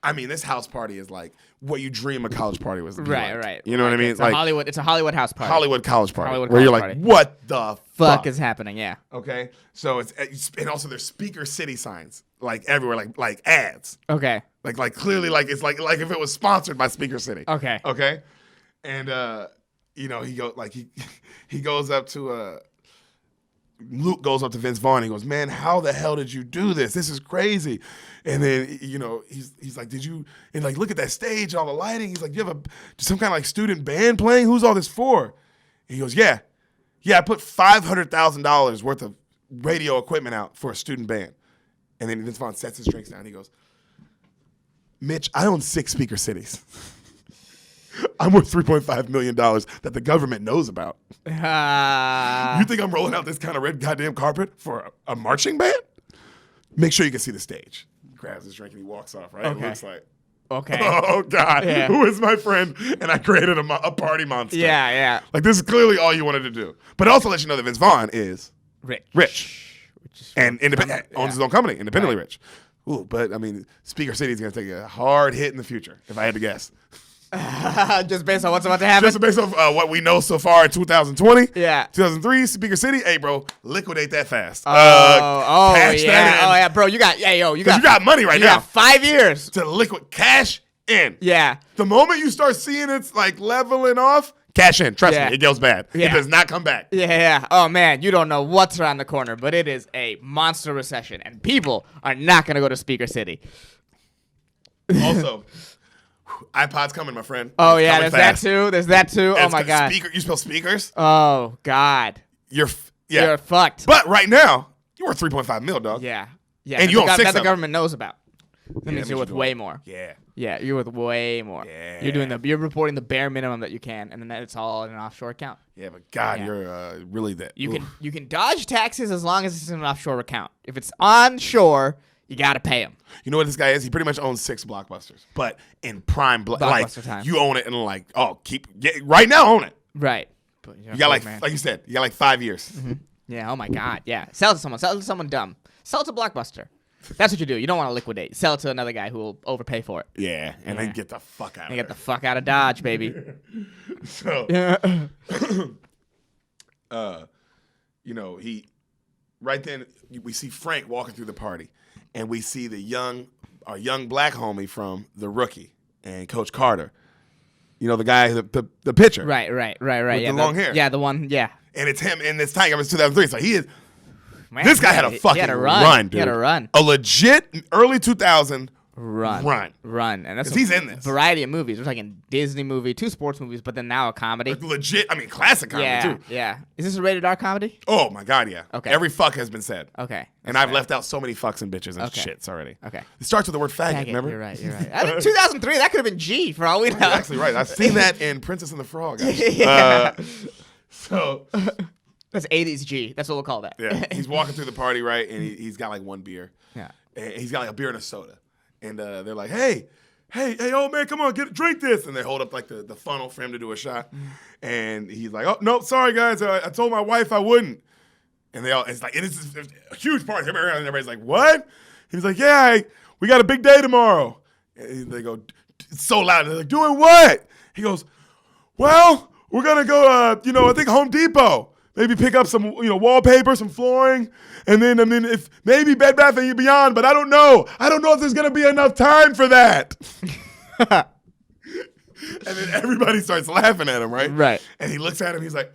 I mean, this house party is like what you dream a college party was. Right, like. right. You know what I mean? It's a Hollywood house party. Hollywood college party. Hollywood where you're college like, party. what the Fuck is happening? Yeah. Okay, so and also there's Speaker City signs like everywhere, like ads, Okay. like clearly like it's like if it was sponsored by Speaker City. Okay. And he goes up to Luke goes up to Vince Vaughn. And he goes, man, how the hell did you do this? This is crazy. And then he's like, did you? And like, look at that stage, all the lighting. He's like, you have some kind of like student band playing? Who's all this for? And he goes, yeah, I put $500,000 worth of radio equipment out for a student band. And then Vince Vaughn sets his drinks down. He goes, Mitch, I own 6 Speaker Cities. I'm worth $3.5 million that the government knows about. You think I'm rolling out this kind of red goddamn carpet for a marching band? Make sure you can see the stage. He grabs his drink and he walks off, right? Okay. It looks like, Okay. oh, God, Yeah. who is my friend? And I created a party monster. Yeah. Like, this is clearly all you wanted to do. But it also lets you know that Vince Vaughn is rich. And independent, owns his own company, independently rich. Ooh, but, I mean, Speaker City is going to take a hard hit in the future, if I had to guess. Just based on what's about to happen? Just based on what we know so far in 2020. Yeah. 2003, Speaker City. Hey, bro, liquidate that fast. Cash that yeah. in. Oh, yeah, bro. You got money right you now. got 5 years. To cash in. Yeah. The moment you start seeing it's like leveling off, cash in. Trust me, it goes bad. Yeah. It does not come back. Yeah. Oh, man, you don't know what's around the corner, but it is a monster recession, and people are not going to go to Speaker City. Also, iPod's coming, my friend. Oh, It's yeah, coming there's fast. that too. Oh, my God. You spell speakers? Oh, God. You're fucked. But right now, you're worth $3.5 million, dog. Yeah. And you own 6 that of the them. government knows about. That means you're worth you're way more. Yeah. Yeah, you're worth way more. Yeah. You're reporting the bare minimum that you can, and then it's all in an offshore account. Yeah, but God, Yeah. you're really that. You can dodge taxes as long as it's in an offshore account. If it's onshore, you gotta pay them. You know what this guy is? He pretty much owns 6 blockbusters, but in prime Blockbuster time. you own it and right now own it. Right. But You got like you said, you got like 5 years. Mm-hmm. Yeah. Oh my God. Yeah. Sell it to someone. Sell it to someone dumb. Sell it to Blockbuster. That's what you do. You don't want to liquidate. Sell it to another guy who will overpay for it. Yeah, and then get the fuck out of And there. get the fuck out of Dodge, baby. So, Yeah. he right then we see Frank walking through the party, and we see our young black homie from The Rookie and Coach Carter. You know, the guy, the pitcher. Right. With Yeah, the long hair. Yeah, the one. Yeah. And it's him in this time. It was 2003. So he is. Man, This guy had a fucking he had a run, dude. He had a run. A legit early 2000 Run. And that's 'Cause he's in this. variety of movies. We're talking Disney movie, 2 sports movies, but then now a comedy. legit. I mean, classic comedy too. Yeah. Is this a rated R comedy? Oh my God, yeah. Okay. Every fuck has been said. Okay. And I've left out so many fucks and bitches and Okay. shits already. Okay. It starts with the word faggot. Dang it, Remember? You're right. I think 2003. That could have been G for all we know. You're actually right. I've seen that in Princess and the Frog. Actually. Yeah. So That's 80s G. That's what we'll call that. yeah, he's walking through the party, right, and he's got like 1 beer. Yeah. And he's got like a beer and a soda, and they're like, hey, old man, come on, drink this, and they hold up like the funnel for him to do a shot, and he's like, oh no, sorry guys, I told my wife I wouldn't, and it's a huge party, and everybody's like, what? He's like, yeah, we got a big day tomorrow, and they go, it's so loud, they're like, doing what? He goes, well, we're gonna go, I think Home Depot. Maybe pick up some, wallpaper, some flooring, and then if maybe Bed Bath & Beyond, but I don't know. I don't know if there's gonna be enough time for that. And then everybody starts laughing at him, right? Right. And he looks at him. He's like,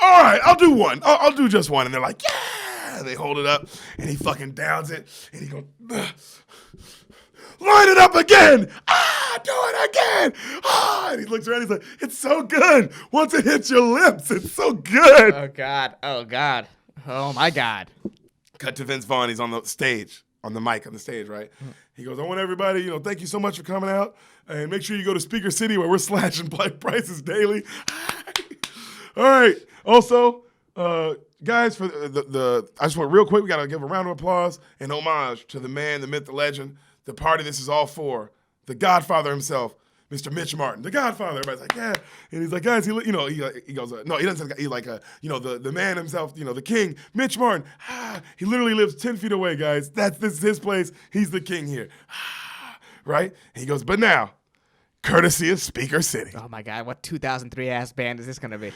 "All right, I'll do one. I'll do just one." And they're like, "Yeah!" And they hold it up, and he fucking downs it, and he goes, "Ugh. Line it up again. Do it again. And he looks around. He's like, it's so good. Once it hits your lips, it's so good. Oh God. Oh my God. Cut to Vince Vaughn. He's on the stage, on the mic on the stage, right? He goes, I want everybody, thank you so much for coming out. And make sure you go to Speaker City where we're slashing prices daily. All right. Also, guys, for I just want real quick, we got to give a round of applause and homage to the man, the myth, the legend, the party this is all for, the Godfather himself, Mr. Mitch Martin, the Godfather. Everybody's like, yeah. And he's like, guys, he goes, no, he doesn't say, he's like, the man himself, the king, Mitch Martin. He literally lives 10 feet away, guys. This is his place. He's the king here. Right? And he goes, but now, courtesy of Speaker City. Oh, my God. What 2003 ass band is this going to be?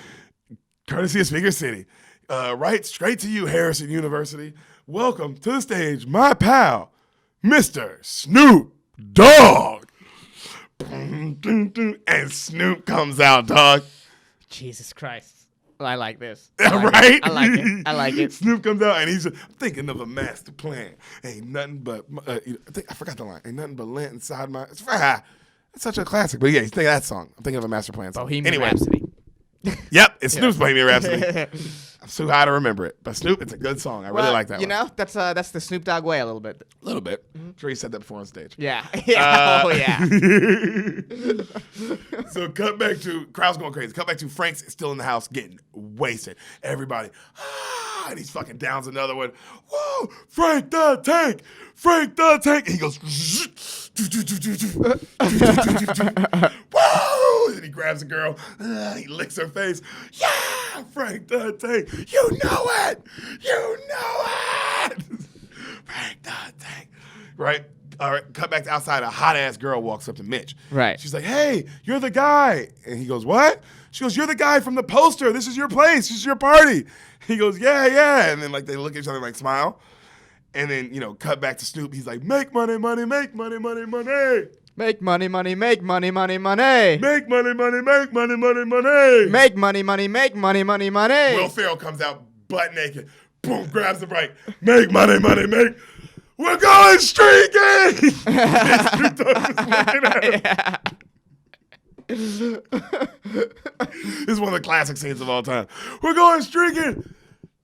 Courtesy of Speaker City. Right straight to you, Harrison University. Welcome to the stage, my pal, Mr. Snoop Dogg. And Snoop comes out, dog. Jesus Christ. I like this. Right? I like it. I like it. Snoop comes out and he's just thinking of a master plan. Ain't nothing but, I forgot the line. Ain't nothing but lint inside my, it's such a classic. But yeah, he's thinking of that song. I'm thinking of a master plan song. Bohemian Rhapsody. Yep, it's Snoop's Bohemian Rhapsody. I'm so high to remember it. But Snoop, it's a good song. I really like that one. That's the Snoop Dogg way a little bit. A little bit. I'm sure he said that before on stage. Yeah. Yeah. Oh, yeah. So cut back to, crowd's going crazy. Cut back to Frank's still in the house getting wasted. Everybody, and he's fucking downs another one. Whoa, Frank the Tank. Frank the Tank. And he goes, whoa, and he grabs a girl. He licks her face. Yeah, Frank the Tank. You know it. You know it. Frank the Tank. Right? All right, cut back to outside. A hot-ass girl walks up to Mitch. Right. She's like, hey, you're the guy. And he goes, what? She goes, you're the guy from the poster. This is your place. This is your party. He goes, yeah, yeah. And then, like, they look at each other and, like, smile. And then, cut back to Snoop. He's like, make money, money, make money, money, money. Make money, money, make money, money, money. Make money, money, make money, money, money. Make money, money, make money, money, money. Will Ferrell comes out butt naked. Boom, grabs the mic. Make money, money, make. We're going streaking! Snoop Dogg is looking at him. Yeah. This is one of the classic scenes of all time. We're going streaking!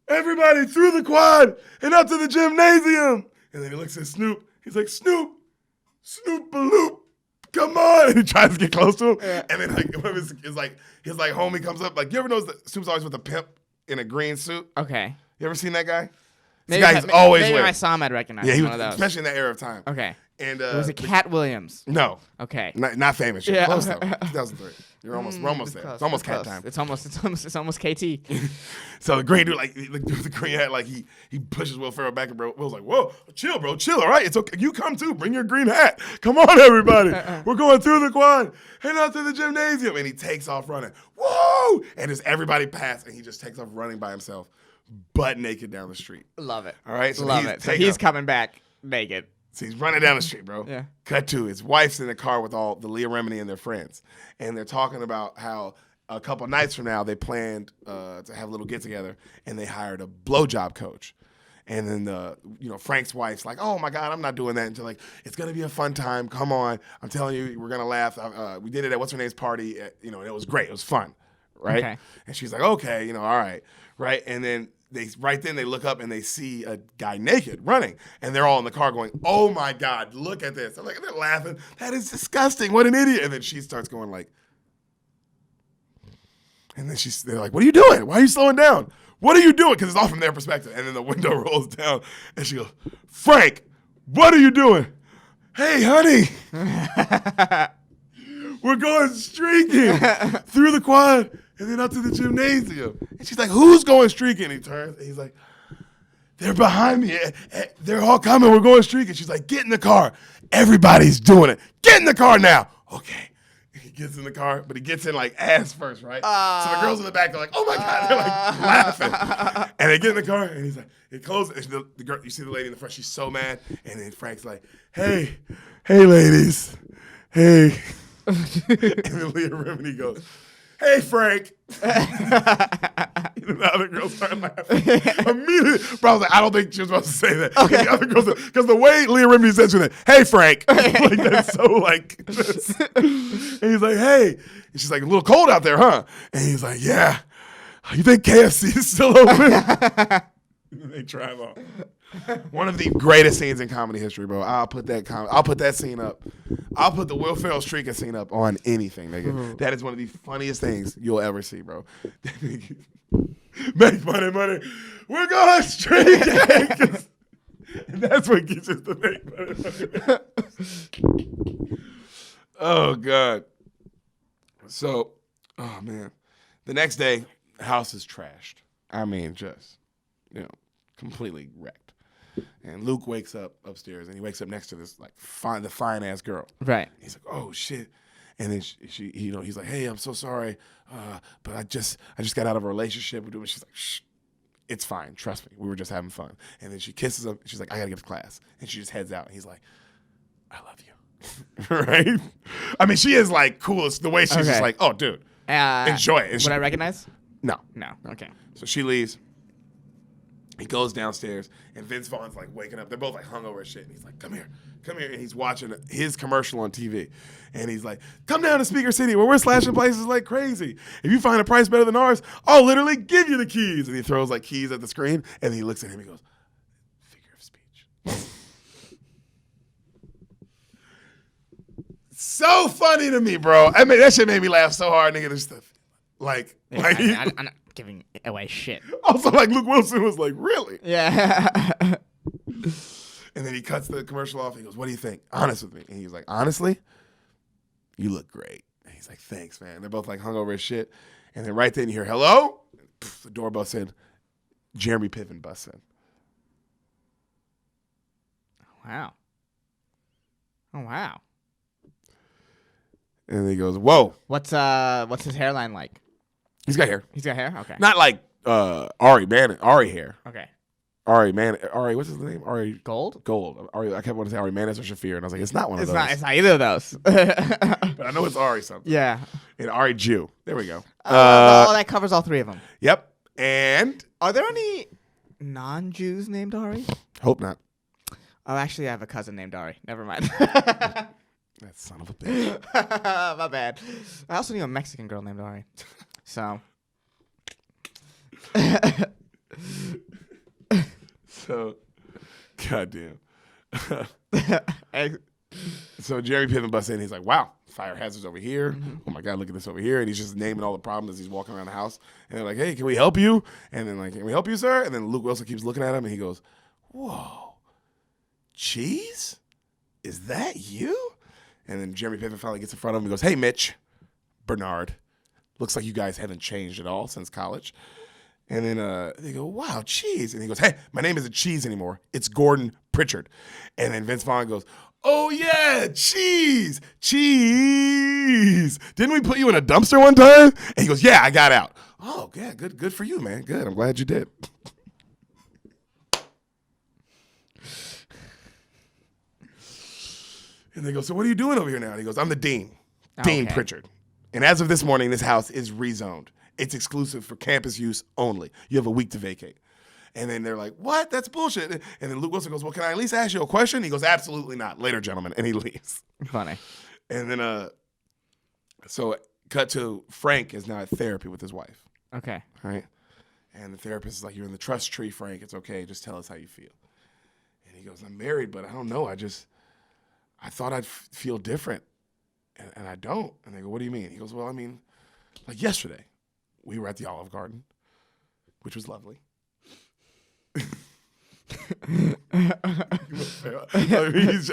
Everybody through the quad and up to the gymnasium! And then he looks at Snoop. He's like, Snoop! Snoop-a-loop! Come on! And he tries to get close to him. Yeah. And then one of his homie comes up. Like, you ever notice that Snoop's always with a pimp in a green suit? Okay. You ever seen that guy? Maybe I saw him, I'd recognize he one was, of those. especially in that era of time. Okay. And was it Cat Williams? No. Okay. Not famous. Yeah. Close though. 2003. We're almost there. Close, it's almost close. cat time. It's almost KT. So the green dude, like the dude with the green hat, like he pushes Will Ferrell back, and Will's like, "Whoa, chill, bro, chill. All right, it's okay. You come too. Bring your green hat. Come on, everybody. We're going through the quad. Head out to the gymnasium." And he takes off running. Whoa! And as everybody passed, and he just takes off running by himself, butt naked down the street. Love it. All right, so love it. So he's coming back naked. So he's running down the street, bro. Yeah. Cut to his wife's in the car with all the Leah Remini and their friends. And they're talking about how a couple nights from now they planned to have a little get together and they hired a blowjob coach. And then Frank's wife's like, oh my God, I'm not doing that. And she's like, it's gonna be a fun time. Come on. I'm telling you, we're gonna laugh. We did it at what's her name's party, and it was great. It was fun. Right? Okay. And she's like, okay, all right. Right. And then they look up and they see a guy naked running, and they're all in the car going, "Oh my God, look at this!" I'm like, they're laughing. That is disgusting. What an idiot! And then she starts going like, and then they're like, "What are you doing? Why are you slowing down? What are you doing?" Because it's all from their perspective. And then the window rolls down, and she goes, "Frank, what are you doing?" "Hey, honey, we're going streaking through the quad." And then up to the gymnasium. And she's like, who's going streaking? And he turns and he's like, they're behind me. They're all coming. We're going streaking. She's like, get in the car. Everybody's doing it. Get in the car now. Okay. He gets in the car, but he gets in like ass first, right? So the girls in the back are like, oh my God. They're like laughing. And they get in the car and he's like, it closes. And the girl, you see the lady in the front, she's so mad. And then Frank's like, hey ladies. Hey. And then Leah Remini goes, hey, Frank. The other girls started laughing. Immediately, bro, I was like, I don't think she was supposed to say that. Okay. The other girls, because the way Leah Remini said to that, hey, Frank. Like, that's so like, and he's like, hey. And she's like, a little cold out there, huh? And he's like, yeah. You think KFC is still open? They drive off. One of the greatest scenes in comedy history, bro. I'll put that scene up. I'll put the Will Ferrell streaking scene up on anything, nigga. Mm-hmm. That is one of the funniest things you'll ever see, bro. Make money, money. We're going streaking. And that's what gets us to make money, money. Oh, God. So, oh man, the next day, the house is trashed. I mean, just completely wrecked. And Luke wakes up upstairs, and he wakes up next to this like the fine ass girl. Right. He's like, oh shit. And then he's like, hey, I'm so sorry, but I just got out of a relationship with him. She's like, shh, it's fine, trust me, we were just having fun. And then she kisses him. She's like, I gotta get to class, and she just heads out. And he's like, I love you, right? I mean, she is like cool. It's the way she's just like, oh, dude, enjoy it. Would I recognize? No. Okay. So she leaves. He goes downstairs, and Vince Vaughn's like waking up. They're both like hungover as shit. And he's like, come here. And he's watching his commercial on TV. And he's like, come down to Speaker City where we're slashing places like crazy. If you find a price better than ours, I'll literally give you the keys. And he throws like keys at the screen, and he looks at him and he goes, figure of speech. So funny to me, bro. I mean, that shit made me laugh so hard, nigga. This stuff. I'm not giving away shit. Also, like, Luke Wilson was like, really? Yeah. And then he cuts the commercial off. He goes, what do you think? Honest with me. And he's like, honestly, you look great. And he's like, thanks, man. They're both like hungover as shit. And then right then you hear, hello? And, the door busts in. Jeremy Piven busts in. Wow. Oh, wow. And he goes, whoa. What's his hairline like? He's got hair. He's got hair? Okay. Not like Ari hair. Okay. Ari, what's his name? Ari Gold? Ari, I kept wanting to say Ari Manis or Shafir, and I was like, it's not one of those. It's not either of those. But I know it's Ari something. Yeah. And Ari Jew. There we go. That covers all three of them. Yep. And Are there any non-Jews named Ari? hope not. Oh, actually, I have a cousin named Ari. Never mind. That son of a bitch. My bad. I also knew a Mexican girl named Ari. So. So, goddamn. So Jeremy Piven busts in. He's like, wow, fire hazards over here. Mm-hmm. Oh, my God, look at this over here. And he's just naming all the problems as he's walking around the house. And they're like, hey, can we help you? And then like, can we help you, sir? And then Luke Wilson keeps looking at him, and he goes, whoa, Cheese? Is that you? And then Jeremy Piven finally gets in front of him and goes, hey, Mitch, Bernard, looks like you guys haven't changed at all since college. And then they go, wow, Cheese. And he goes, hey, my name isn't Cheese anymore. It's Gordon Pritchard. And then Vince Vaughn goes, oh, yeah, Cheese. Didn't we put you in a dumpster one time? And he goes, yeah, I got out. Oh, yeah, good for you, man. Good. I'm glad you did. And they go, so what are you doing over here now? And he goes, I'm the dean, Dean Pritchard. And as of this morning, this house is rezoned. It's exclusive for campus use only. You have a week to vacate. And then they're like, what? That's bullshit. And then Luke Wilson goes, well, can I at least ask you a question? He goes, absolutely not. Later, gentlemen. And he leaves. Funny. And then, so cut to Frank is now at therapy with his wife. Okay. Right? And the therapist is like, you're in the trust tree, Frank. It's okay. Just tell us how you feel. And he goes, I'm married, but I don't know. I thought I'd feel different. And I don't. And they go, what do you mean? He goes, well, I mean, like yesterday, we were at the Olive Garden, which was lovely.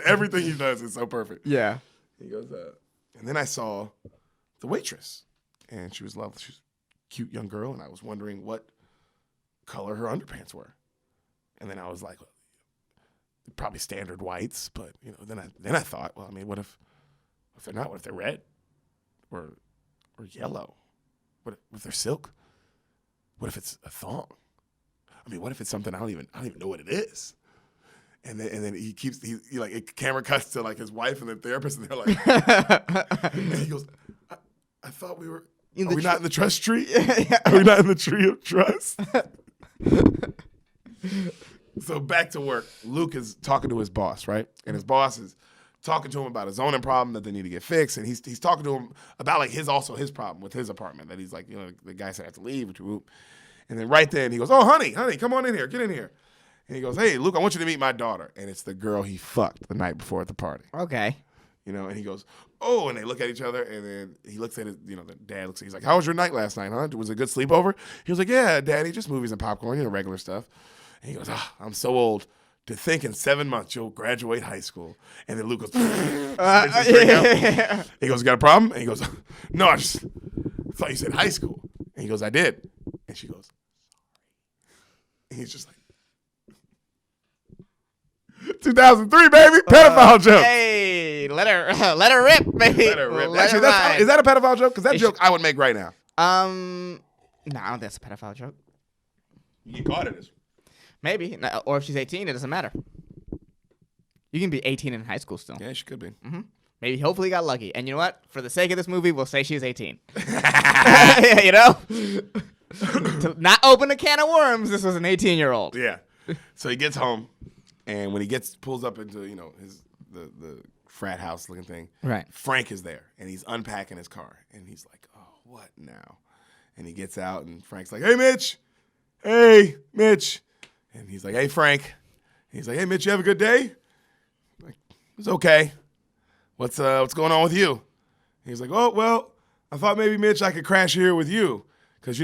Everything he does is so perfect. Yeah. He goes, and then I saw the waitress, and she was lovely. She was a cute young girl, and I was wondering what color her underpants were. And then I was like, probably standard whites, but then I thought, well, I mean, what if they're not? What if they're red or yellow? What if they're silk? What if it's a thong? I mean, what if it's something I don't even know what it is? And then he camera cuts to like his wife and the therapist, and they're like, and he goes, I thought we were. Are we not in the trust tree? Are we not in the tree of trust? So back to work. Luke is talking to his boss, right? And his boss is talking to him about a zoning problem that they need to get fixed, and he's talking to him about like his problem with his apartment that he's like, the guy said I have to leave, and then right then he goes, oh honey, come on in here, get in here, and he goes, hey Luke, I want you to meet my daughter, and it's the girl he fucked the night before at the party. Okay. And he goes, oh, and they look at each other, and then he looks at his, the dad looks at, he's like, how was your night last night, huh? Was it a good sleepover? He was like, yeah, daddy, just movies and popcorn, regular stuff. And he goes, I'm so old. To think in 7 months you'll graduate high school. And then Luke goes, Yeah. he goes, you got a problem? And he goes, no, I thought you said high school. And he goes, I did. And she goes, and he's just like, 2003, baby, pedophile joke. Hey, let her rip, baby. Let her rip. Let Actually, her ride. is that a pedophile joke? Because that joke I would make right now. No, I don't think that's a pedophile joke. You caught it as. Maybe, no, or if she's 18, it doesn't matter. You can be 18 in high school still. Yeah, she could be. Maybe, hopefully, got lucky. And you know what? For the sake of this movie, we'll say she's 18. You know, to not open a can of worms. This was an 18-year-old. Yeah. So he gets home, and when he pulls up into the frat house looking thing, Right. Frank is there, and he's unpacking his car, and he's like, "Oh, what now?" And he gets out, and Frank's like, "Hey, Mitch. Hey, Mitch." And he's like, "Hey, Frank." And he's like, "Hey, Mitch, you have a good day?" I'm like, "It's okay. What's going on with you?" And he's like, "Oh, well, I thought maybe, Mitch, I could crash here with you, because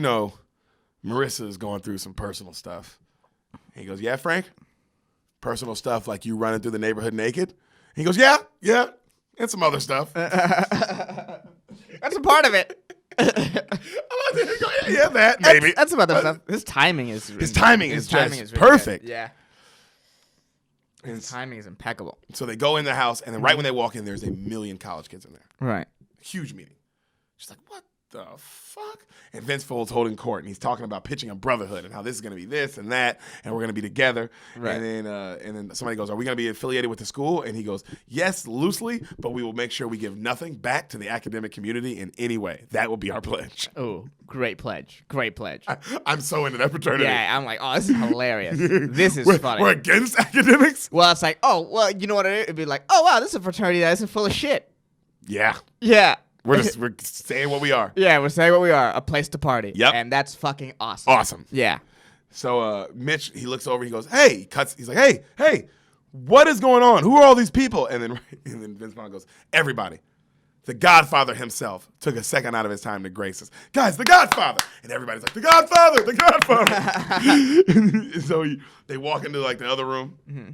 Marissa is going through some personal stuff." And he goes, "Yeah, Frank? Personal stuff like you running through the neighborhood naked?" And he goes, yeah, and some other stuff. That's a part of it. Yeah, that maybe. That's some other stuff. His timing is perfect. Good. Yeah. His timing is impeccable. So they go in the house, and then right when they walk in, there's a million college kids in there. Right. Huge meeting. She's like, what the fuck? And Vince Vaughn holding court, and he's talking about pitching a brotherhood and how this is going to be this and that, and we're going to be together. Right. And then somebody goes, are we going to be affiliated with the school? And he goes, yes, loosely, but we will make sure we give nothing back to the academic community in any way. That will be our pledge. Oh, great pledge. Great pledge. I'm so into that fraternity. Yeah, I'm like, oh, this is hilarious. This is funny. We're against academics? Well, it's like, oh, well, you know what it'd be like, oh, wow, this is a fraternity that isn't full of shit. Yeah. Yeah. We're saying what we are. Yeah, we're saying what we are. A place to party. Yep. And that's fucking awesome. Awesome. Yeah. So Mitch, he looks over, he goes, hey, he cuts, he's like, hey, what is going on? Who are all these people? And then Vince Vaughn goes, everybody. The Godfather himself took a second out of his time to grace us. Guys, the Godfather. And everybody's like, the Godfather, the Godfather. So they walk into like the other room. Mm-hmm.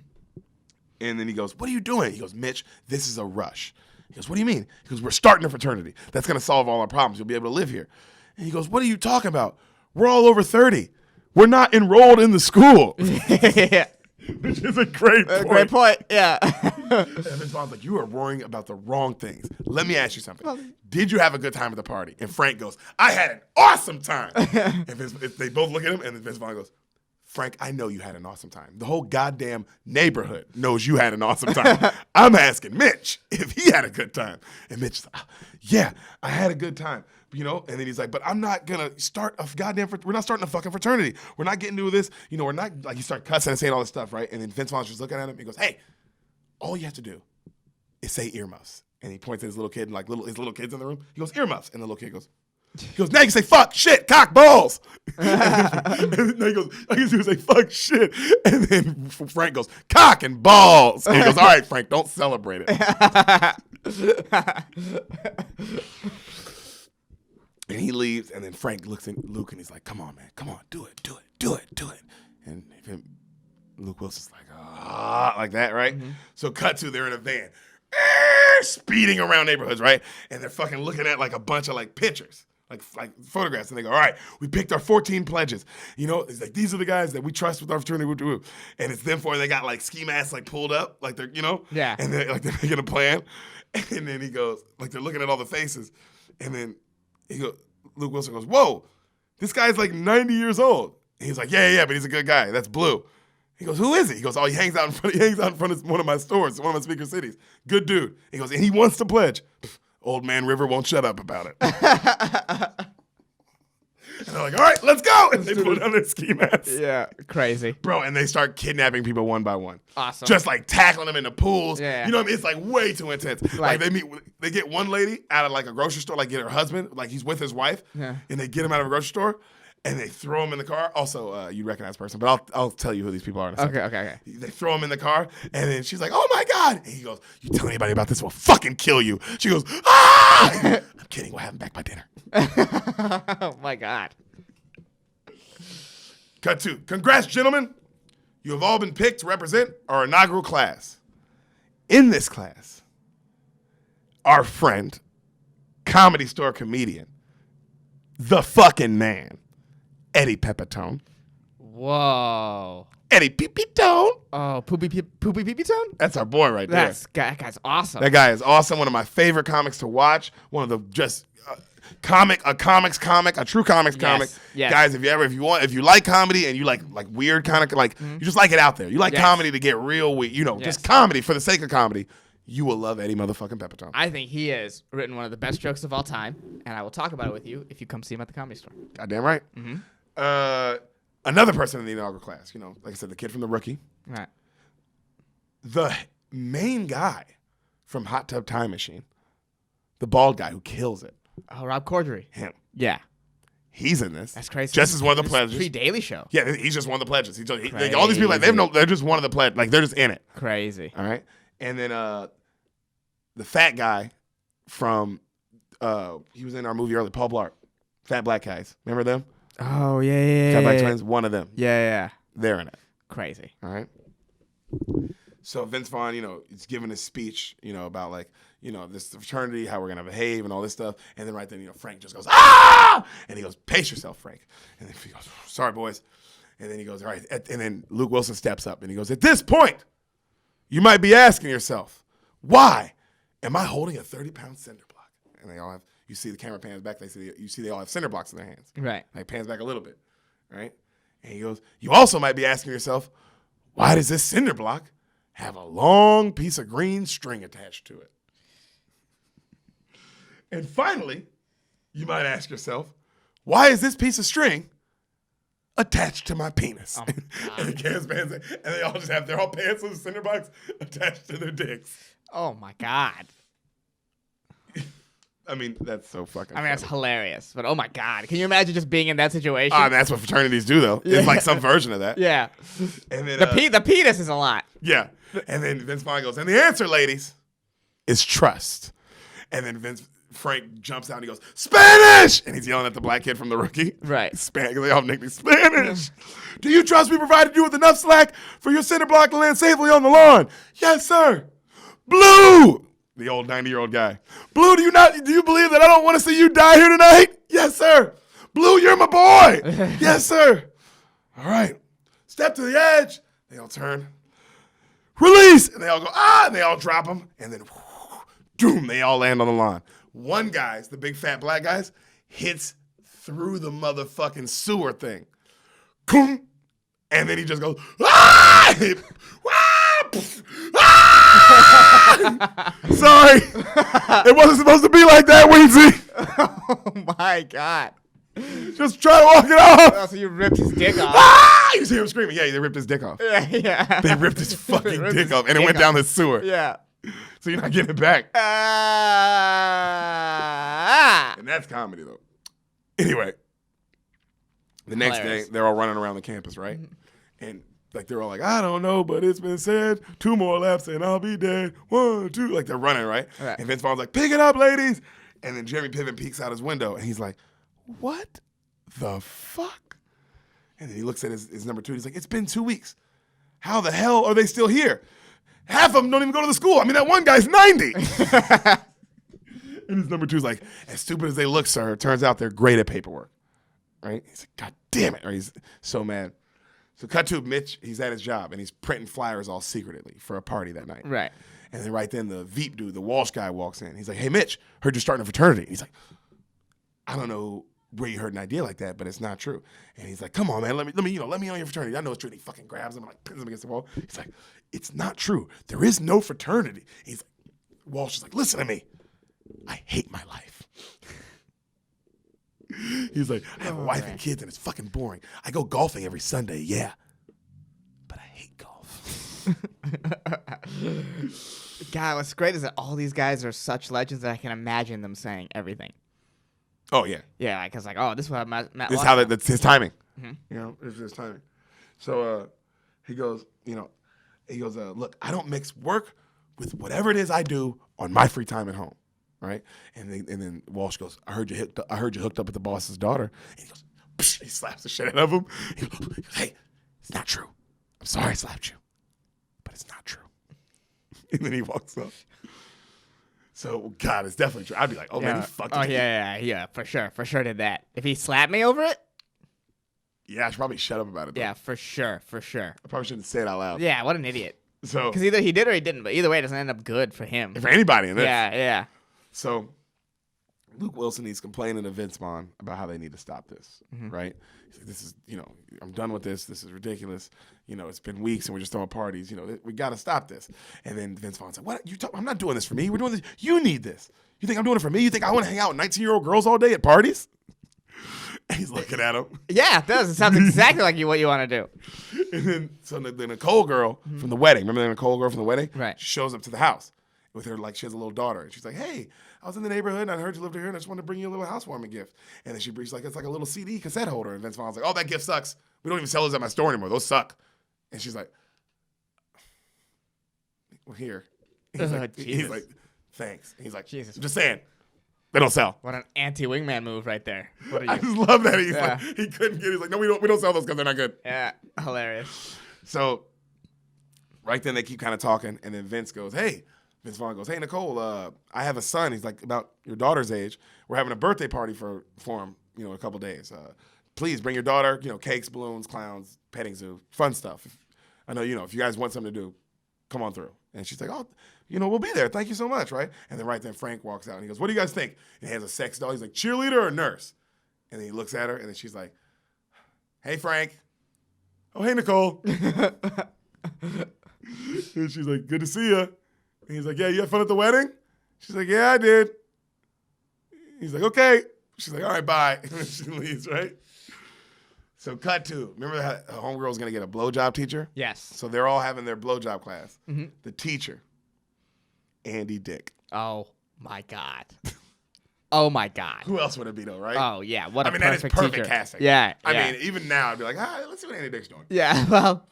And then he goes, what are you doing? He goes, Mitch, this is a rush. He goes, what do you mean? He goes, we're starting a fraternity. That's going to solve all our problems. You'll be able to live here. And he goes, what are you talking about? We're all over 30. We're not enrolled in the school. Yeah. Which is a great point. Great point, yeah. And Vince Vaughn's like, you are worrying about the wrong things. Let me ask you something. Did you have a good time at the party? And Frank goes, I had an awesome time. And they both look at him, and Vince Vaughn goes, Frank, I know you had an awesome time. The whole goddamn neighborhood knows you had an awesome time. I'm asking Mitch if he had a good time. And Mitch is like, yeah, I had a good time. And then he's like, but I'm not going to start we're not starting a fucking fraternity. We're not getting into this. We're not, like, he started cussing and saying all this stuff, right? And then Vince Vaughn's just looking at him. He goes, hey, all you have to do is say earmuffs. And he points at his little kid, and his little kid's in the room. He goes, earmuffs. And the little kid goes, now you can say fuck, shit, cock, balls. And then he goes, I guess he would say fuck, shit. And then Frank goes, cock and balls. And he goes, all right, Frank, don't celebrate it. And he leaves, and then Frank looks at Luke, and he's like, come on, man, come on, do it. And Luke Wilson's like, like that, right? Mm-hmm. So cut to, they're in a van, speeding around neighborhoods, right? And they're fucking looking at like a bunch of like pictures. Like photographs, and they go, all right, we picked our 14 pledges. It's like, these are the guys that we trust with our fraternity. And it's them four, and they got like ski masks like pulled up, like they're, Yeah. And they're making a plan. And then he goes, like they're looking at all the faces. And then Luke Wilson goes, whoa, this guy's like 90 years old. And he's like, yeah, but he's a good guy. That's Blue. He goes, who is he? He goes, oh, he hangs out in front of one of my stores, one of my speaker cities. Good dude. He goes, and he wants to pledge. Old Man River won't shut up about it. And they're like, all right, let's go. And they put on their ski masks. Yeah, crazy. Bro, and they start kidnapping people one by one. Awesome. Just like tackling them in the pools. Yeah. You know what I mean? It's like way too intense. Like they get one lady out of like a grocery store, like get her husband, like he's with his wife. Yeah. And they get him out of a grocery store. And they throw him in the car. Also, you recognize the person, but I'll tell you who these people are in a second. Okay. They throw him in the car, and then she's like, oh, my God. And he goes, you tell anybody about this, we'll fucking kill you. She goes, ah! I'm kidding. We'll have him back by dinner. Oh, my God. Cut to, congrats, gentlemen. You have all been picked to represent our inaugural class. In this class, our friend, Comedy Store comedian, the fucking man, Eddie Pepitone. Whoa. Eddie Pepitone. Oh, Poopy Peepy Tone? That's our boy right there. That guy's awesome. That guy is awesome. One of my favorite comics to watch. One of the just a true comics comic. Yes. Guys, if you like comedy and you like weird kind of you just like it out there. You like comedy to get real weird, just comedy for the sake of comedy. You will love Eddie motherfucking Pepitone. I think he has written one of the best jokes of all time, and I will talk about it with you if you come see him at the Comedy Store. Goddamn right. Another person in the inaugural class, like I said, the kid from The Rookie. Right. The main guy from Hot Tub Time Machine. The bald guy who kills it. Oh, Rob Corddry. Him. Yeah. He's in this. That's crazy. Just as one of the pledges. Pre-Daily Show. Yeah, he's just one of the pledges. All these people, they're just one of the pledges. Like, they're just in it. Crazy. All right? And then the fat guy from, he was in our movie earlier, Paul Blart. Fat black guys. Remember them? Oh, yeah. Fat Black Twins, one of them. Yeah. They're in it. Crazy. All right? So Vince Vaughn, he's giving his speech, about this fraternity, how we're going to behave and all this stuff. And then right then, Frank just goes, ah! And he goes, pace yourself, Frank. And then he goes, sorry, boys. And then he goes, all right. And then Luke Wilson steps up and he goes, at this point, you might be asking yourself, why am I holding a 30-pound cinder block? And they all have, you see the camera pans back, you see they all have cinder blocks in their hands. Right. Like pans back a little bit, right? And he goes, you also might be asking yourself, why does this cinder block have a long piece of green string attached to it? And finally, you might ask yourself, why is this piece of string attached to my penis? Oh and the cans pans, and they all just have their whole pants with cinder blocks attached to their dicks. Oh, my God. I mean, that's so fucking funny. That's hilarious. But, oh, my God. Can you imagine just being in that situation? That's what fraternities do, though. It's like some version of that. Yeah. And then The penis is a lot. Yeah. And then Vince Vaughn goes, and the answer, ladies, is trust. And then Frank jumps out and he goes, Spanish! And he's yelling at the black kid from The Rookie. Right. Spanish. They all nickname Spanish. Do you trust we provided you with enough slack for your cinder block to land safely on the lawn? Yes, sir. Blue! The old 90-year-old guy. Blue, do you believe that I don't want to see you die here tonight? Yes, sir. Blue, you're my boy. Yes, sir. All right. Step to the edge. They all turn. Release! And they all go, ah! And they all drop them. And then, doom, they all land on the lawn. One guy's, the big fat black guy's, hits through the motherfucking sewer thing. And then he just goes, ah! Sorry. It wasn't supposed to be like that, Weezy. Oh, my God. Just try to walk it off. Oh, so you ripped his dick off. Ah! You see him screaming. Yeah, they ripped his dick off. Yeah. They ripped his fucking dick off, and it went down the sewer. Yeah. So you're not getting it back. And that's comedy, though. Anyway, the next day, they're all running around the campus, right? And they're all like, I don't know, but it's been said, 2 more laps and I'll be dead. 1, 2. Like, they're running, right? And Vince Vaughn's like, pick it up, ladies. And then Jeremy Piven peeks out his window, and he's like, what the fuck? And then he looks at his number 2. He's like, it's been 2 weeks. How the hell are they still here? Half of them don't even go to the school. I mean, that one guy's 90. And his number 2's like, as stupid as they look, sir, it turns out they're great at paperwork. Right? He's like, God damn it. Or he's so mad. So cut to Mitch, he's at his job, and he's printing flyers all secretly for a party that night. Right. And then right then the Veep dude, the Walsh guy, walks in. He's like, hey, Mitch, heard you're starting a fraternity. He's like, I don't know where you heard an idea like that, but it's not true. And he's like, come on, man, let me on your fraternity. I know it's true. And he fucking grabs him and like pins him against the wall. He's like, it's not true. There is no fraternity. He's like, Walsh is like, listen to me. I hate my life. He's like, I have a wife and kids and it's fucking boring. I go golfing every Sunday, yeah. But I hate golf. God, what's great is that all these guys are such legends that I can imagine them saying everything. Oh, yeah. Yeah, because this is what Matt This is how that's his timing. Mm-hmm. It's his timing. So he goes, look, I don't mix work with whatever it is I do on my free time at home, right? And then Walsh goes, I heard you hooked up with the boss's daughter. And he goes, psh, he slaps the shit out of him. He goes, hey, it's not true. I'm sorry I slapped you, but it's not true. And then he walks up. So, God, it's definitely true. I'd be like, oh, man, he fucked Oh, it. yeah, for sure did that. If he slapped me over it, Yeah, I should probably shut up about it. Though. yeah, for sure. I probably shouldn't say it out loud. Yeah, what an idiot. So, Because either he did or he didn't, but either way, it doesn't end up good for him. for anybody in this. Yeah. So, Luke Wilson, he's complaining to Vince Vaughn about how they need to stop this, right? He's like, this is, I'm done with this. This is ridiculous. It's been weeks and we're just throwing parties. We got to stop this. And then Vince Vaughn's like, what? I'm not doing this for me. We're doing this. You need this. You think I'm doing it for me? You think I want to hang out with 19-year-old girls all day at parties? And he's looking at him. Yeah, it does. It sounds exactly like what you want to do. And then, so the Nicole girl from the wedding, remember the Nicole girl from the wedding? Right. She shows up to the house with her, like she has a little daughter. And she's like, hey, I was in the neighborhood and I heard you lived here and I just wanted to bring you a little housewarming gift. And then she's like, it's like a little CD cassette holder. And Vince Vaughn's like, oh, that gift sucks. We don't even sell those at my store anymore. Those suck. And she's like, well, here. He's like, thanks. And he's like, Jesus. I'm just saying, they don't sell. What an anti-wingman move right there. What are I you? just love that. He's Yeah. like, he couldn't get it. He's like, no, we don't sell those because they're not good. Yeah, hilarious. So right then they keep kind of talking, and then Vince Vaughn goes, hey, Nicole, I have a son. He's like about your daughter's age. We're having a birthday party for him, in a couple days. Please bring your daughter, cakes, balloons, clowns, petting zoo, fun stuff. I know, if you guys want something to do, come on through. And she's like, oh, we'll be there. Thank you so much, right? And then right then Frank walks out, and he goes, what do you guys think? And he has a sex doll. He's like, cheerleader or nurse? And then he looks at her, and then she's like, hey, Frank. Oh, hey, Nicole. And she's like, good to see you. And he's like, yeah, you had fun at the wedding? She's like, yeah, I did. He's like, okay. She's like, all right, bye. And then she leaves, right? So cut to, remember how homegirl was going to get a blowjob teacher? Yes. So they're all having their blowjob class. The teacher, Andy Dick. Oh, my God. Oh, my God. Who else would it be, though, right? Oh, yeah. What a I mean, that is perfect perfect teacher. casting. Yeah. I yeah. mean, even now, I'd be like, let's see what Andy Dick's doing. Yeah, well.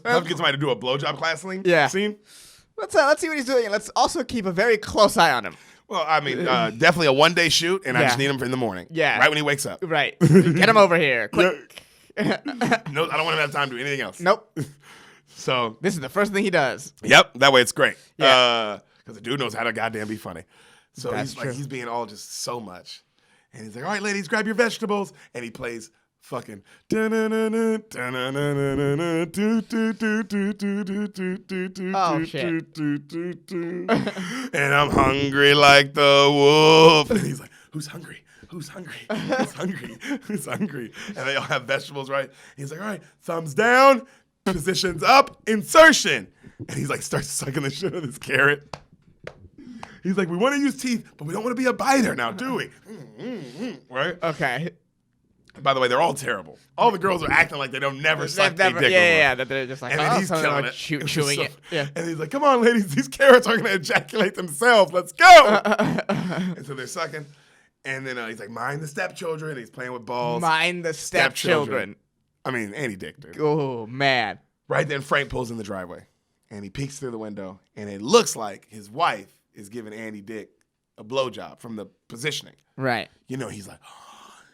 Love to get somebody to do a blowjob class scene. Let's see what he's doing, and let's also keep a very close eye on him. Well, I mean, definitely a one-day shoot, and I just Yeah. need him in the morning. Yeah. Right when he wakes up. Right. Get him over here, quick. No, I don't want him to have time to do anything else. Nope. So, This is the first thing he does. yep, that way it's great. Yeah. Because the dude knows how to goddamn be funny. So That's he's like, true. he's being all just so much. And he's like, all right, ladies, grab your vegetables. And he plays fucking. Oh, shit. And I'm hungry like the wolf. And he's like, who's hungry? Who's hungry? Who's hungry? Who's hungry? And they all have vegetables, right? He's like, all right, thumbs down, positions up, insertion. And he's like, starts sucking the shit out of this carrot. He's like, we want to use teeth, but we don't want to be a biter now, do we? Right? Okay. By the way, they're all terrible. All the girls are acting like they don't never suck They've never, a dick yeah, before. they're just like, And then oh, he's something killing about it. chewing So- it. Yeah. And he's like, come on, ladies, these carrots are going to ejaculate themselves. Let's go. And so they're sucking. And then he's like, mind the stepchildren. And he's playing with balls. Mind the stepchildren. I mean, Andy Dick, dude. Oh, man. Right then, Frank pulls in the driveway. And he peeks through the window. And it looks like his wife is giving Andy Dick a blowjob from the positioning. Right. He's like,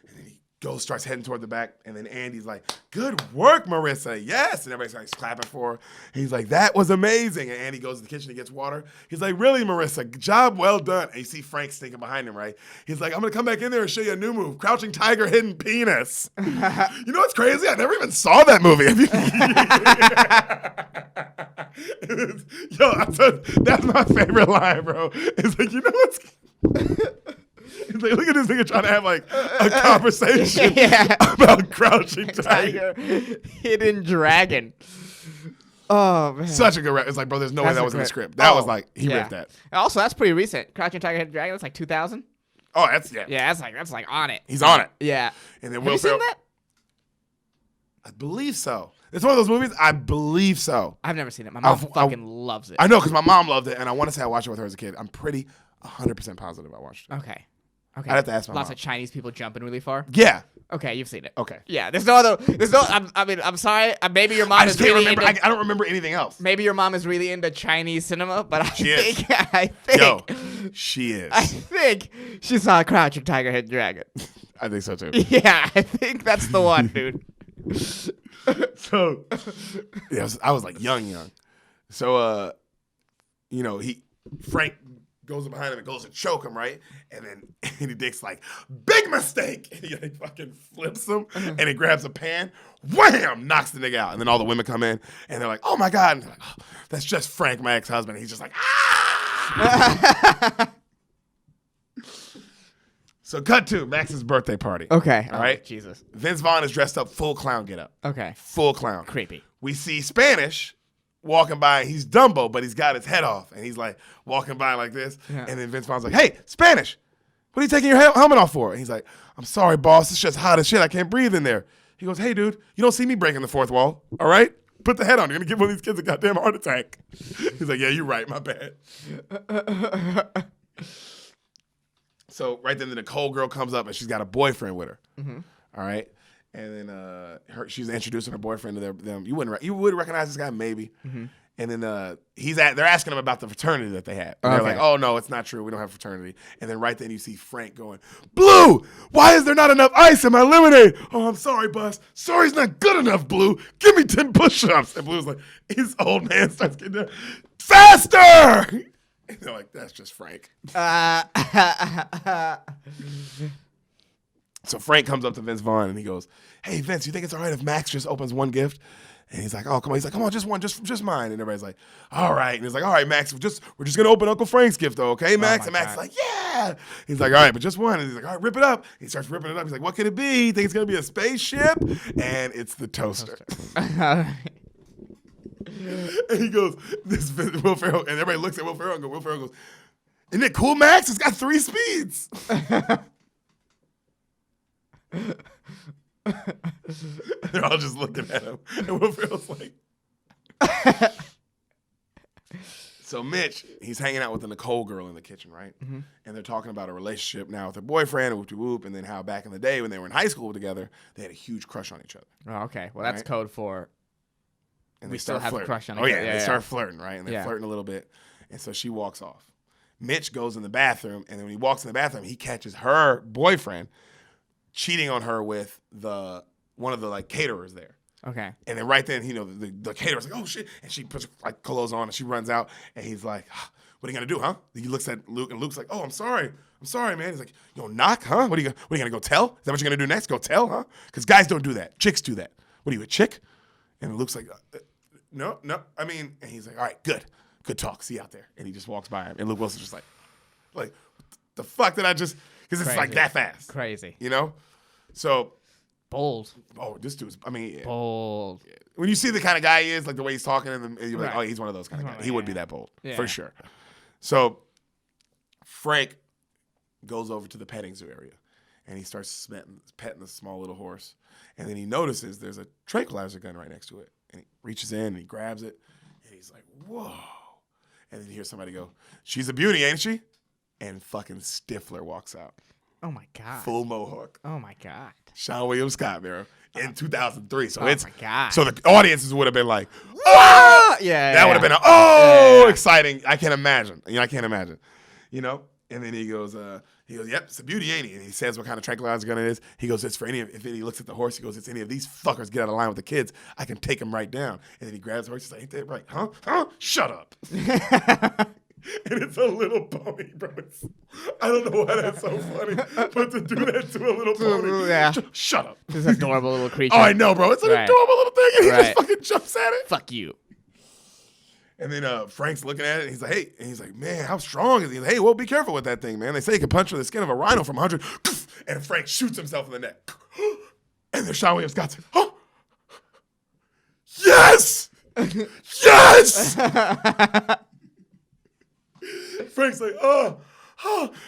and then he starts heading toward the back, and then Andy's like, good work, Marissa, yes, and everybody starts clapping for her. He's like, that was amazing, and Andy goes to the kitchen to get water. He's like, really, Marissa, job well done. And you see Frank sneaking behind him, right? He's like, I'm gonna come back in there and show you a new move, crouching tiger, hidden penis. You know what's crazy? I never even saw that movie. Have you? Yo, that's my favorite line, bro. It's like, you know what's... He's like, look at this nigga trying to have like a conversation about crouching tiger. Hidden dragon. Oh, man. Such a good rap. It's like, bro, there's no way That's that a was in the great- script. That was Oh, like, he ripped that. Also, that's pretty recent. Crouching Tiger, Hidden Dragon. That's like 2000. Oh, that's, yeah. Yeah, that's like on it. He's on it. Yeah. And then Have Will you seen Ferrell. that? I believe so. It's one of those movies. I believe so. I've never seen it. My mom I've- fucking loves it. I know because my mom loved it, and I want to say I watched it with her as a kid. I'm pretty 100% positive I watched it. Okay. Okay. I'd have to ask my Lots mom. of Chinese people jumping really far. Yeah. Okay, you've seen it. Okay. Yeah, there's no other. I'm sorry. Maybe your mom I is just can't really remember. into. I don't remember anything else. Maybe your mom is really into Chinese cinema, but She is. I think. Yo, she is. I think she saw Crouching Tiger, Hidden Dragon. I think so too. Yeah, I think that's the one, dude. So, yeah, I was like young. So, Frank goes behind him and goes to choke him, right? And then Andy Dick's like, big mistake. And he like fucking flips him and he grabs a pan, wham, knocks the nigga out. And then all the women come in and they're like, oh my God. And they're like, oh, that's just Frank, my ex-husband. And he's just like, ah. So cut to Max's birthday party. Okay. All right. Jesus. Vince Vaughn is dressed up full clown getup. Okay. Full clown. Creepy. We see Spanish walking by. He's Dumbo, but he's got his head off. And he's like walking by like this. Yeah. And then Vince Vaughn's like, hey, Spanish, what are you taking your helmet off for? And he's like, I'm sorry, boss. It's just hot as shit. I can't breathe in there. He goes, hey, dude, you don't see me breaking the fourth wall. All right? Put the head on. You're going to give one of these kids a goddamn heart attack. He's like, yeah, you're right. My bad. So right then the Nicole girl comes up and she's got a boyfriend with her. Mm-hmm. All right. And then she's introducing her boyfriend to them. You would recognize this guy maybe. Mm-hmm. And then they're asking him about the fraternity that they had. And they're like, oh no, it's not true. We don't have a fraternity. And then right then you see Frank going, Blue, why is there not enough ice in my lemonade? Oh, I'm sorry, boss. Sorry's not good enough, Blue. Give me 10 push-ups. And Blue's like, his old man starts getting down. Faster! And they're like, that's just Frank. So Frank comes up to Vince Vaughn and he goes, hey, Vince, you think it's all right if Max just opens one gift? And he's like, oh, come on. He's like, come on, just one, just mine. And everybody's like, all right. And he's like, all right, Max, we're just going to open Uncle Frank's gift, though, okay, Max? And Max is like, yeah. He's like, all right, but just one. And he's like, all right, rip it up. He starts ripping it up. He's like, what could it be? He thinks it's going to be a spaceship? And it's the toaster. And he goes, this Will Ferrell, and everybody looks at Will Ferrell and Will Ferrell goes, isn't it cool, Max? It's got 3 speeds. They're all just looking at him. And Will Ferrell's like. So Mitch, he's hanging out with the Nicole girl in the kitchen, right? Mm-hmm. And they're talking about a relationship now with her boyfriend, whoop-de-whoop, and then how back in the day when they were in high school together, they had a huge crush on each other. Oh, okay. Well, that's code for and we still have flirting. a crush on each other. other. Oh, yeah, they start flirting, right? And they're flirting a little bit. And so she walks off. Mitch goes in the bathroom, and then when he walks in the bathroom, he catches her boyfriend cheating on her with one of the like caterers there. Okay. And then right then, the caterer's like, oh shit, and she puts like clothes on and she runs out, and he's like, what are you gonna do, huh? He looks at Luke, and Luke's like, oh, I'm sorry, man. He's like, you gonna knock, huh? What are you gonna go tell? Is that what you're gonna do next? Go tell, huh? Because guys don't do that. Chicks do that. What are you, a chick? And Luke's like, no. I mean, and he's like, all right, good talk. See you out there. And he just walks by him, and Luke Wilson's just like, what the fuck did I just? Because it's like that fast. Crazy. So. Bold. Oh, this dude's, bold. When you see the kind of guy he is, like the way he's talking, and you're like, oh, he's one of those kind of guys. He would be that bold, for sure. So Frank goes over to the petting zoo area, and he starts petting the small little horse. And then he notices there's a tranquilizer gun right next to it. And he reaches in, and he grabs it, and he's like, whoa. And then you hear somebody go, she's a beauty, ain't she? And fucking Stifler walks out. Oh, my God. Full mohawk. Oh, my God. Sean William Scott, bro, in 2003. So my God. So the audiences would have been like, oh! That would have been exciting. I can't imagine. I can't imagine. And then he goes, yep, it's a beauty, ain't he? And he says what kind of tranquilizer gun it is. He goes, it's for if he looks at the horse, he goes, it's any of these fuckers get out of line with the kids, I can take them right down. And then he grabs the horse, he's like, ain't that right? Huh? Shut up. And it's a little pony, bro. I don't know why that's so funny, but to do that to a little pony, shut up. This adorable little creature. Oh, I know, bro. It's an adorable little thing, and he just fucking jumps at it. Fuck you. And then Frank's looking at it, and he's like, hey. And he's like, man, how strong is he? He's like, hey, well, be careful with that thing, man. They say you can punch through the skin of a rhino from 100. And Frank shoots himself in the neck. And then Sean William Scott's like, oh, yes! Yes! Frank's like, oh.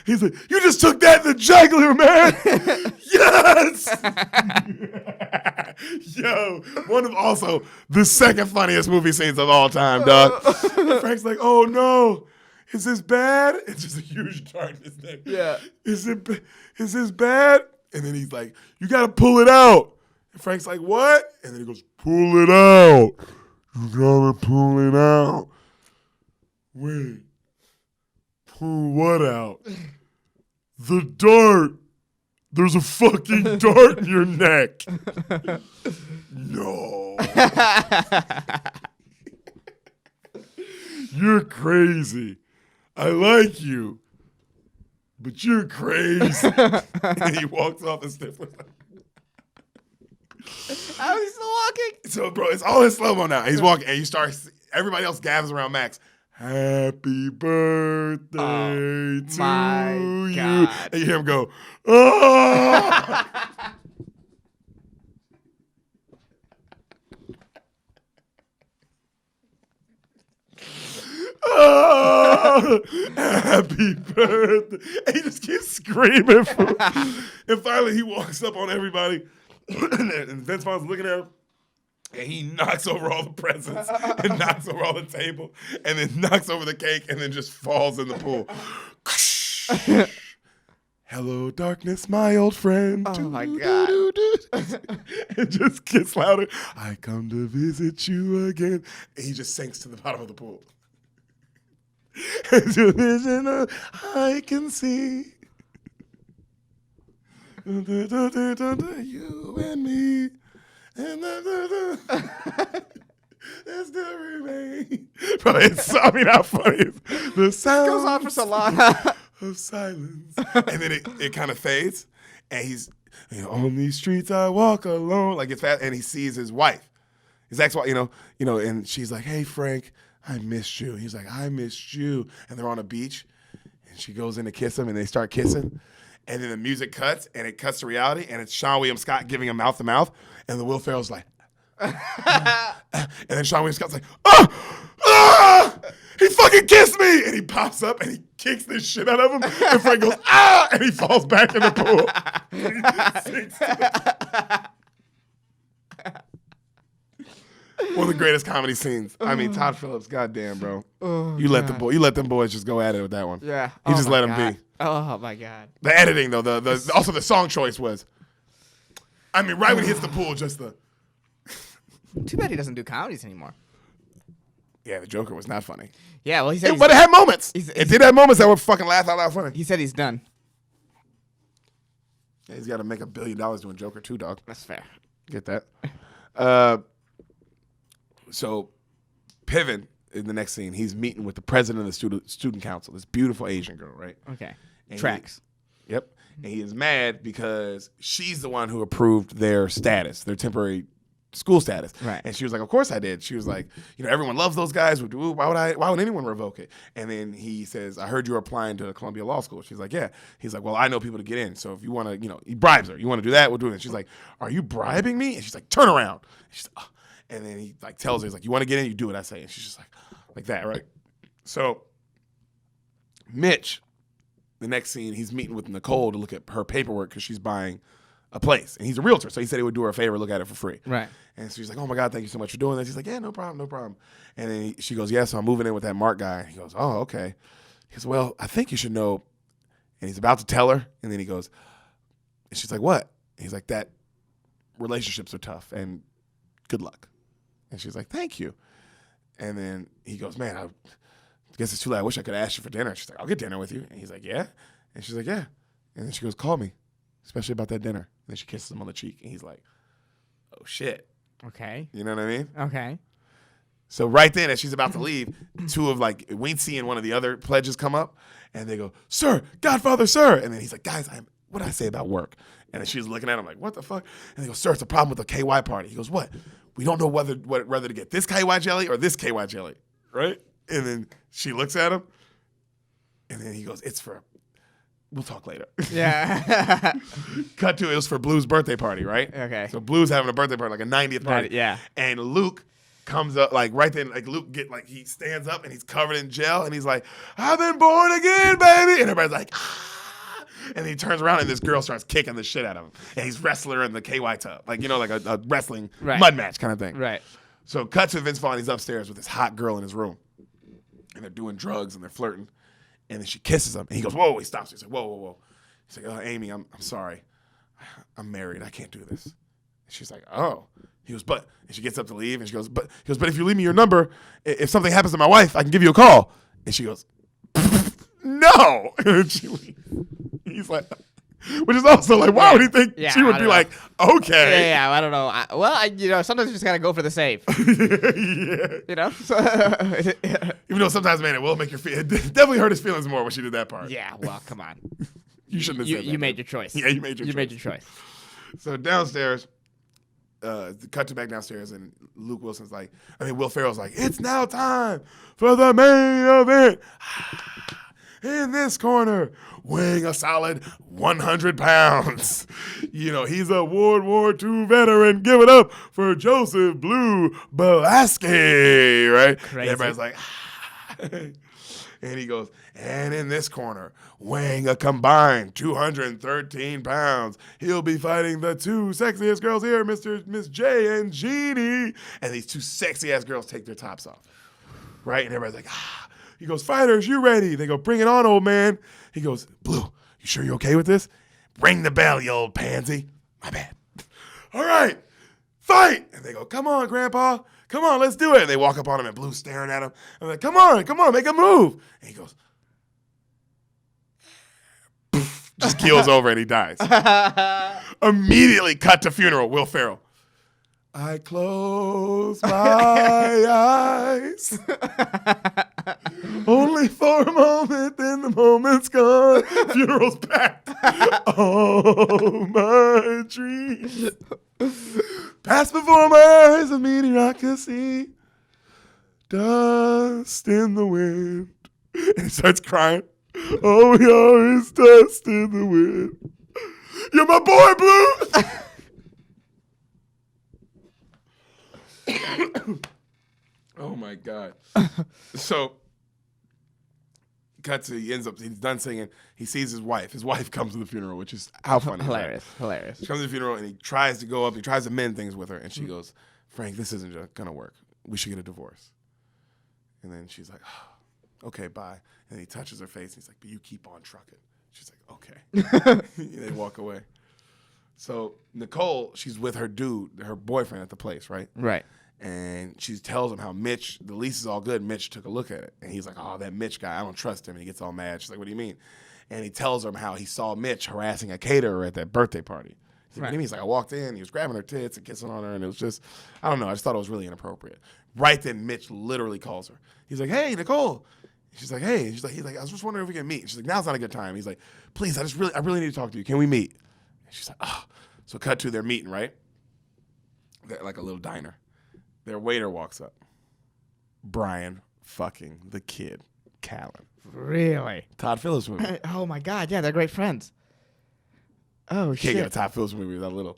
He's like, you just took that in the jugular, man. Yes. Yo, one of also the second funniest movie scenes of all time, dog. Frank's like, oh no, is this bad? It's just a huge dart in his neck. Yeah. Is this bad? And then he's like, you gotta pull it out. And Frank's like, what? And then he goes, pull it out. You gotta pull it out. Wait. Pull what out? The dart. there's a fucking dart in your neck. No. You're crazy. I like you. But you're crazy. And he walks off the steps. How is he still walking? So, bro, it's all in slow-mo now. He's walking, and you start, everybody else gathers around Max. Happy birthday to my you. God. And you hear him go, oh! Oh, happy birthday. And he just keeps screaming. And finally, he walks up on everybody. And Vince Vaughn's looking at him. And he knocks over all the presents and knocks over all the table and then knocks over the cake and then just falls in the pool. Hello, darkness, my old friend. Oh, my God. It just gets louder. I come to visit you again. And he just sinks to the bottom of the pool. It's your vision I can see. You and me. And that's the remain. Bro, I mean, how funny is the sound Goes on for so long. of silence. And then it kind of fades. And he's, on these streets I walk alone. Like it's fast. And he sees his wife, his ex-wife, and she's like, hey, Frank, I missed you. He's like, I missed you. And they're on a beach. And she goes in to kiss him and they start kissing. And then the music cuts, and it cuts to reality, and it's Sean William Scott giving him mouth-to-mouth, and the Will Ferrell's like, and then Sean William Scott's like, he fucking kissed me! And he pops up, and he kicks this shit out of him, and Frank goes, and he falls back in the pool. One of the greatest comedy scenes. I mean, Todd Phillips, goddamn, bro. You let them boys just go at it with that one. Yeah. You just let them be. Oh, my God. The editing, though, also the song choice was, I mean, right when he hits the pool, just the... Too bad he doesn't do comedies anymore. Yeah, the Joker was not funny. Yeah, well, he said But it had moments. he's- It did have moments that were fucking laugh out loud funny. he said he's done. Yeah, he's got to make $1 billion doing Joker 2, dog. That's fair. Get that? So, Piven, in the next scene, he's meeting with the president of the student council, this beautiful Asian girl, right? Okay. And Tracks. Yep. And he is mad because she's the one who approved their status, their temporary school status. Right. And she was like, of course I did. She was like, everyone loves those guys. Why would anyone revoke it? And then he says, I heard you're applying to Columbia Law School. She's like, yeah. He's like, well, I know people to get in. So if you want to, he bribes her. You want to do that? We'll do it. And she's like, are you bribing me? And she's like, turn around. And she's like, and then he like tells her, he's like, you want to get in? You do what I say. And she's just like that, right? So Mitch, the next scene, he's meeting with Nicole to look at her paperwork because she's buying a place. And he's a realtor, so he said he would do her a favor, look at it for free. Right. And so she's like, oh, my God, thank you so much for doing this. He's like, yeah, no problem, no problem. And then she goes, yeah, so I'm moving in with that Mark guy. He goes, oh, okay. He goes, well, I think you should know. And he's about to tell her, and then he goes, and she's like, what? He's like, that relationships are tough, and good luck. And she's like, thank you. And then he goes, man, I guess it's too late. I wish I could ask you for dinner. She's like, I'll get dinner with you. And he's like, yeah? And she's like, yeah. And then she goes, call me, especially about that dinner. And then she kisses him on the cheek, and he's like, oh, shit. Okay. You know what I mean? Okay. So right then, as she's about to leave, two of like Weensy and one of the other pledges come up, and they go, sir, Godfather, sir. And then he's like, guys, what did I say about work? And then she's looking at him like, what the fuck? And they go, sir, it's a problem with the KY party. He goes, what? We don't know whether to get this KY jelly or this KY jelly, right? And then she looks at him, and then he goes, we'll talk later. Yeah. Cut to, it was for Blue's birthday party, right? Okay. So Blue's having a birthday party, like a 90th party. Yeah. And Luke comes up, like right then, like Luke he stands up and he's covered in gel, and he's like, I've been born again, baby. And everybody's like, ah. And then he turns around and this girl starts kicking the shit out of him. And he's wrestling her in the KY tub. Like, like a wrestling mud match kind of thing. Right. So cut to Vince Vaughn, he's upstairs with this hot girl in his room. And they're doing drugs and they're flirting. And then she kisses him. And he goes, whoa, he stops. He's like, whoa, whoa, whoa. He's like, oh, Amy, I'm sorry. I'm married. I can't do this. And she's like, oh. He goes, but, and she gets up to leave. And she goes, but if you leave me your number, if something happens to my wife, I can give you a call. And she goes, no. And she leaves. He's like, Which is also like, why would he think Yeah, she would I be don't like, okay? Yeah, I don't know. Sometimes you just gotta go for the save. Yeah. You know. Even though sometimes, man, it will make your feel. It definitely hurt his feelings more when she did that part. Yeah. Well, come on. You shouldn't have said that. You made your choice. Yeah, you made your choice. You made your choice. So downstairs, cut to back downstairs, and Will Ferrell's like, it's now time for the main event. In this corner, weighing a solid 100 pounds. He's a World War II veteran. Give it up for Joseph Blue Belasky, right? Crazy. And everybody's like, and he goes, and in this corner, weighing a combined 213 pounds, he'll be fighting the two sexiest girls here, Miss J and Jeannie. And these two sexy-ass girls take their tops off, right? And everybody's like, He goes, fighters, you ready? They go, bring it on, old man. He goes, Blue, you sure you're okay with this? Ring the bell, you old pansy. My bad. All right, fight. And they go, come on, Grandpa. Come on, let's do it. And they walk up on him, and Blue's staring at him. I'm like, come on, make a move. And he goes, just keels over and he dies. Immediately cut to funeral, Will Ferrell. I close my eyes. Only for a moment, then the moment's gone. Funeral's packed. All my dreams pass before my eyes, a mediocrity. Dust in the wind. And he starts crying. All we are is dust in the wind. You're my boy, Blue. Oh my God. So he's done singing. He sees his wife. His wife comes to the funeral, which is how funny. Hilarious. She comes to the funeral and he tries to go up. He tries to mend things with her. And she goes, Frank, this isn't going to work. We should get a divorce. And then she's like, oh, okay, bye. And he touches her face. And he's like, but you keep on trucking. She's like, okay. They walk away. So Nicole, she's with her boyfriend at the place, right? Right. And she tells him how Mitch, the lease is all good. Mitch took a look at it. And he's like, oh, that Mitch guy, I don't trust him. And he gets all mad. She's like, what do you mean? And he tells her how he saw Mitch harassing a caterer at that birthday party. He's like, what do you mean? He's like, I walked in, he was grabbing her tits and kissing on her, and it was just, I don't know. I just thought it was really inappropriate. Right then, Mitch literally calls her. He's like, hey, Nicole. She's like, hey. He's like, I was just wondering if we can meet. She's like, now's not a good time. He's like, please, I really need to talk to you. Can we meet? And she's like, oh. So cut to their meeting, right? They're like a little diner. Their waiter walks up. Brian fucking the Kid Callen. Really? Todd Phillips movie. Oh my God! Yeah, they're great friends. Oh Can't shit! get a Todd Phillips movie without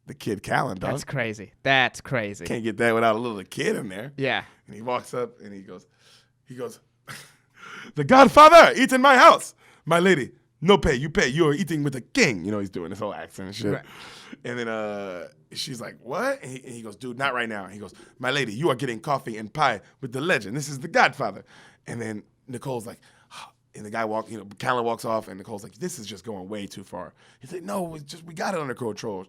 the Kid Callen, dog. That's crazy. That's crazy. Can't get that without a little kid in there. Yeah. And he walks up and he goes, the Godfather eats in my house. My lady, no pay, you pay. You are eating with a king. He's doing this whole accent and shit. Right. And then she's like, what? And he goes, dude, not right now. He goes, my lady, you are getting coffee and pie with the legend. This is the Godfather. And then Nicole's like, and the guy Callen walks off, and Nicole's like, this is just going way too far. He's like, no, we got it under control.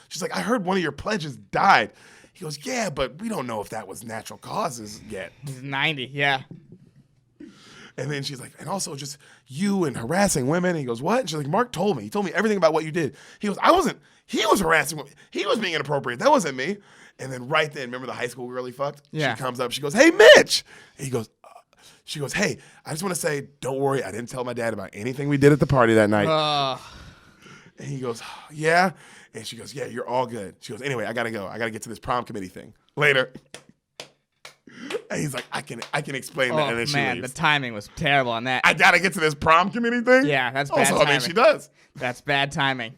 She's like, I heard one of your pledges died. He goes, yeah, but we don't know if that was natural causes yet. He's 90, yeah. And then she's like, and also just you and harassing women. And he goes, what? And she's like, Mark told me. He told me everything about what you did. He goes, he was harassing women. He was being inappropriate. That wasn't me. And then right then, remember the high school girl he fucked? Yeah. She comes up. She goes, hey, Mitch. And he goes, she goes, hey, I just want to say, don't worry. I didn't tell my dad about anything we did at the party that night. And he goes, yeah. And she goes, yeah, you're all good. She goes, anyway, I got to go. I got to get to this prom committee thing later. And he's like, I can explain that. And then she leaves. The timing was terrible on that. I got to get to this prom committee thing? Yeah, that's bad timing. She does. That's bad timing.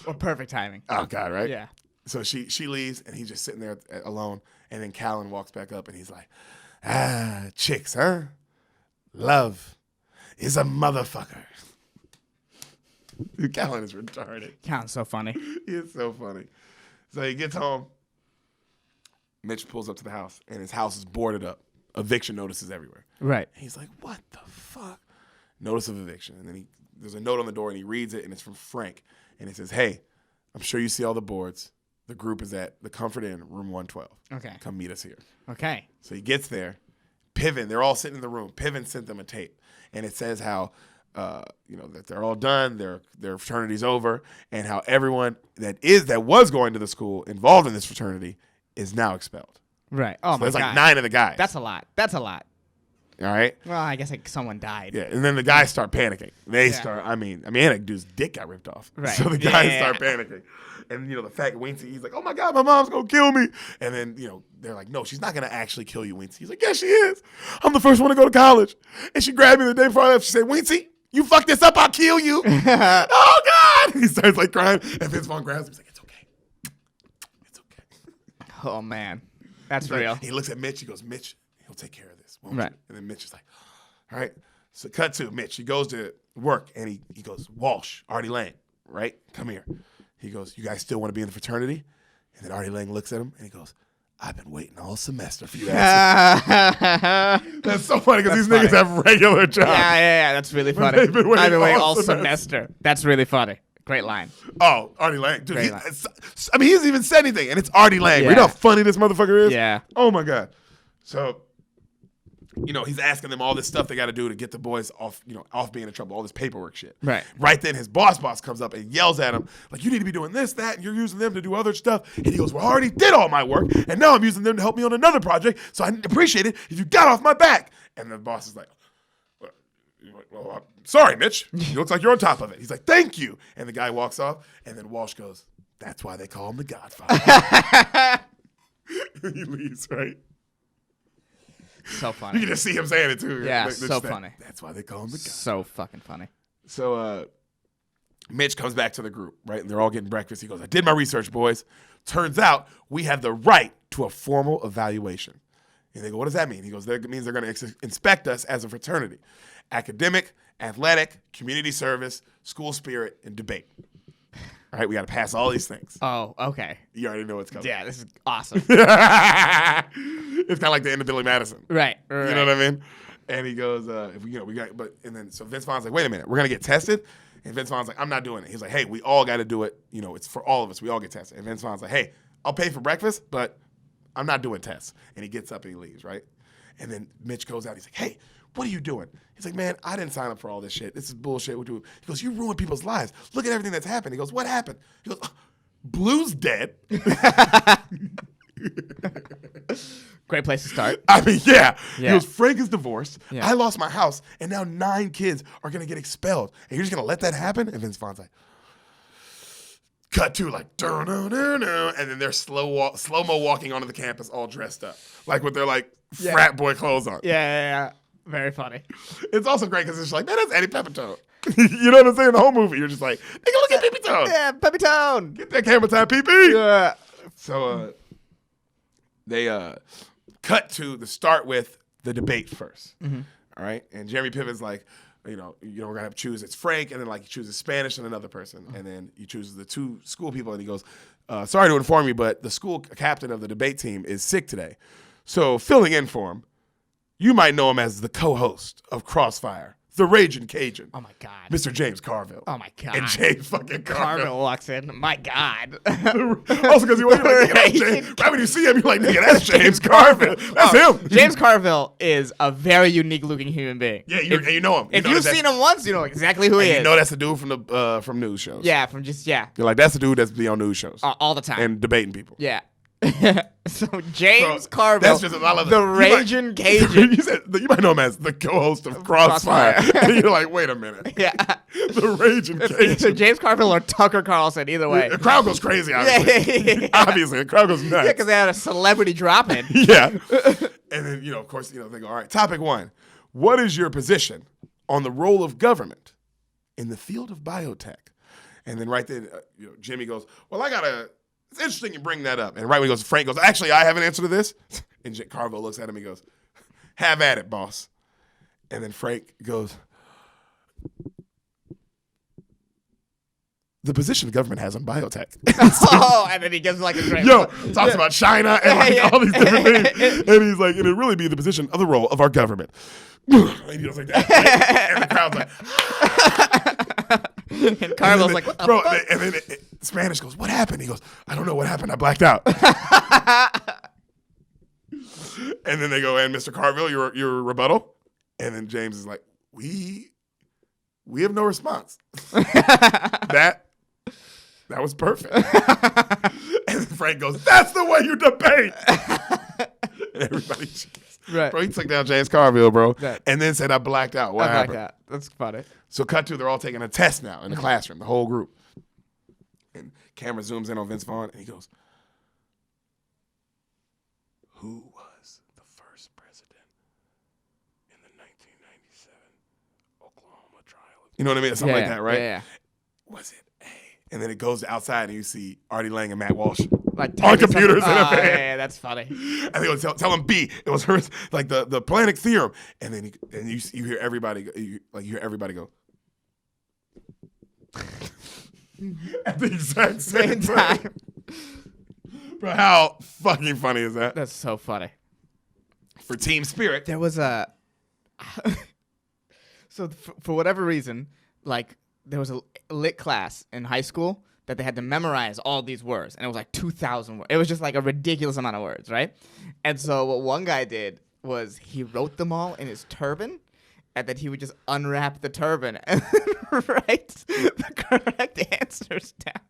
Or perfect timing. Oh, God, right? Yeah. So she leaves, and he's just sitting there alone. And then Callen walks back up, and he's like, chicks, huh? Love is a motherfucker. Dude, Callen is retarded. Callen's so funny. He is so funny. So he gets home. Mitch pulls up to the house, and his house is boarded up. Eviction notices everywhere. Right. And he's like, what the fuck? Notice of eviction. And then there's a note on the door, and he reads it, and it's from Frank. And it says, hey, I'm sure you see all the boards. The group is at the Comfort Inn, room 112. Okay. Come meet us here. Okay. So he gets there. Piven, they're all sitting in the room. Piven sent them a tape. And it says how that they're all done, their fraternity's over, and how everyone that was going to the school involved in this fraternity is now expelled. Right. Oh, So my there's God. like 9 of the guys. That's a lot. That's a lot. All right. Well, I guess like someone died. Yeah, and then the guys start panicking. They Yeah. start. I mean, that dude's dick got ripped off. Right. So the guys Yeah. start panicking, and the fact Wincy, he's like, "Oh my God, my mom's gonna kill me." And then they're like, "No, she's not gonna actually kill you, Wincy." He's like, "Yes, she is. I'm the first one to go to college." And she grabbed me the day before I left. She said, "Wincy, you fuck this up, I'll kill you." Oh God! He starts like crying, and Vince Vaughn grabs him. He's like, "It's okay. It's okay." Oh man, that's He's like- real. He looks at Mitch. He goes, "Mitch, he'll take care of this, won't Right. you?" And then Mitch is like, "All right." So cut to Mitch. He goes to work and he goes, "Walsh, Artie Lang, right? Come here." He goes, "You guys still want to be in the fraternity?" And then Artie Lang looks at him and he goes, "I've been waiting all semester for you to ask." Yeah, That's so funny because these That's niggas have regular jobs. yeah. That's really funny. they've been waiting I've been waiting all all semester. semester. That's really funny. Great line. Oh, Artie Lang. Dude, Great line. he hasn't even said anything, and it's Artie Lang. You Yeah. know how funny this motherfucker is? Yeah. Oh, my God. So, he's asking them all this stuff they got to do to get the boys off, off being in trouble, all this paperwork shit. Right. Right then, his boss comes up and yells at him, like, "You need to be doing this, that, and you're using them to do other stuff." And he goes, "Well, I already did all my work, and now I'm using them to help me on another project, so I appreciate it if you got off my back." And the boss is like, "Well, I'm sorry, Mitch. It looks like you're on top of it." He's like, "Thank you." And the guy walks off, and then Walsh goes, "That's why they call him the Godfather." He leaves, right? So You funny. can just see him saying it too. Yeah, Like, so just funny. That's why they call him the Godfather. So fucking funny. So Mitch comes back to the group, right? And they're all getting breakfast. He goes, "I did my research, boys. Turns out we have the right to a formal evaluation." And they go, "What does that mean?" He goes, "That means they're going to inspect us as a fraternity. Academic, athletic, community service, school spirit, and debate. All right, we got to pass all these things." Oh, okay. You already know what's coming. Yeah, this is awesome. It's kind of like the end of Billy Madison. Right. You know what I mean? And he goes, "If we got," so Vince Vaughn's like, "Wait a minute, we're gonna get tested." And Vince Vaughn's like, "I'm not doing it." He's like, "Hey, we all got to do it. It's for all of us. We all get tested." And Vince Vaughn's like, "Hey, I'll pay for breakfast, but I'm not doing tests." And he gets up and he leaves, right? And then Mitch goes out. He's like, "Hey, what are you doing?" He's like, "Man, I didn't sign up for all this shit. This is bullshit." He goes, "You ruined people's lives. Look at everything that's happened." He goes, "What happened?" He goes, "Blue's dead." Great place to start. I mean, yeah. He Yeah. goes, "Frank is divorced. Yeah. I lost my house, and now 9 kids are gonna get expelled. And you're just gonna let that happen?" And Vince Vaughn's like, cut to like, "Dun-dun-dun-dun," and then they're slow-mo walking onto the campus all dressed up, like with their like Yeah. frat boy clothes on. Yeah. Very funny. It's also great because it's just like, man, that's Eddie Pepitone. You know what I'm saying? The whole movie, you're just like, nigga, look at Pepitone. Yeah, Peppy Tone. Get that camera time, PP. Yeah. So they cut to the start with the debate first. All right. And Jeremy Piven's like, we're gonna have to choose. It's Frank, and then like he chooses Spanish and another person, and then he chooses the 2 school people, and he goes, "Sorry to inform you, but the school captain of the debate team is sick today. So filling in for him, you might know him as the co-host of Crossfire, the Raging Cajun, Oh my God. Mr. James Carville." Oh my God. And James fucking Carville. Carville walks in. My God. Also, because you want to like, nigga, that's James. Right when you see him, you're like, "Nigga, that's James Carville. That's him." James Carville is a very unique looking human being. Yeah, and you know him. If you've seen him once, you know exactly who he is. You know that's the dude from the from news shows. Yeah, from just You're like, that's the dude that's be on news shows all the time. and debating people. Yeah. So James So, Carville, that's just I love the it. You might- Raging Cajun. You said you might know him as the co-host of Crossfire. And you're like, wait a minute. Yeah. The Raging Either Cajun. James Carville or Tucker Carlson, either way. The crowd goes crazy, obviously. Yeah. Obviously, the crowd goes nuts. Yeah, because they had a celebrity drop in. Yeah. And then, of course, they go, "All right, topic 1. What is your position on the role of government in the field of biotech?" And then right then, Jimmy goes, "Well, it's interesting you bring that up." And right when he goes, Frank goes, "Actually, I have an answer to this." And Carville looks at him and goes, "Have at it, boss." And then Frank goes, "The position the government has on biotech." Oh, and then he gives like a great Talks about China and like all these different things. And he's like, "It'll really be the position of the role of our government." And he goes like that. And the crowd's like, And Carville's like, what the bro, fuck? and then Spanish goes, "What happened?" He goes, "I don't know what happened. I blacked out." And then they go, "And Mr. Carville, your rebuttal?" And then James is like, we we have no response. That was perfect. And Frank goes, that's the way you debate. And everybody cheers. Right. Bro, he took down James Carville, bro. Right. And then said, I blacked out. What I like happened? that. That's funny. So cut to, they're all taking a test now in the classroom, the whole group. And camera zooms in on Vince Vaughn, and he goes, who was the first president in the 1997 Oklahoma trial? You know what I mean? Something like that, right? Yeah. Was it A? And then it goes to outside, and you see Artie Lang and Matt Walsh Like on computers in a van. Yeah, that's funny. And they go tell him B. It was her, like the Planck theorem. And then you hear everybody go, you hear everybody go at the exact same time. Bro, how fucking funny is that? That's so funny. For Team Spirit. There was a so for whatever reason, like there was a lit class in high school that they had to memorize all these words, and it was like 2,000 words. It was just like a ridiculous amount of words, right? And so what one guy did was he wrote them all in his turban, and then he would just unwrap the turban and write the correct answers down.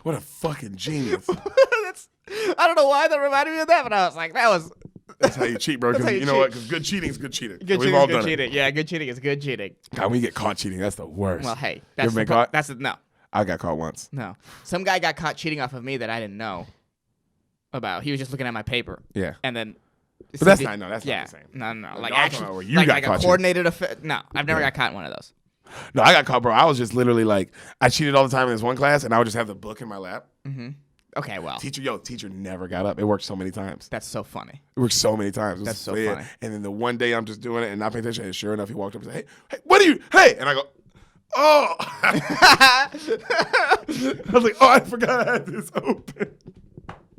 What a fucking genius. I don't know why that reminded me of that, but I was like, That's how you cheat, bro. That's how Because you you know cheat. what? Because good cheating is good cheating. Good We've cheating all is good done cheating. Yeah, good cheating is good cheating. it. God, when you get caught cheating, that's the worst. Well, hey, You that's ever been caught? no. I got caught once. No. Some guy got caught cheating off of me that I didn't know about. He was just looking at my paper. Yeah. And then. But that's not the same. No. I'm Like talking actually, about where you like, got like caught a coordinated affair. No, I've never got caught in one of those. No, I got caught, bro. I was just literally like, I cheated all the time in this one class, and I would just have the book in my lap. Mm-hmm. Okay, well. Teacher never got up. It worked so many times. That's so funny. It worked so many times. It was That's so weird. funny. And then the one day I'm just doing it and not paying attention, and sure enough, he walked up and said, hey, what are you, hey! And I go, oh! I was like, oh, I forgot I had this open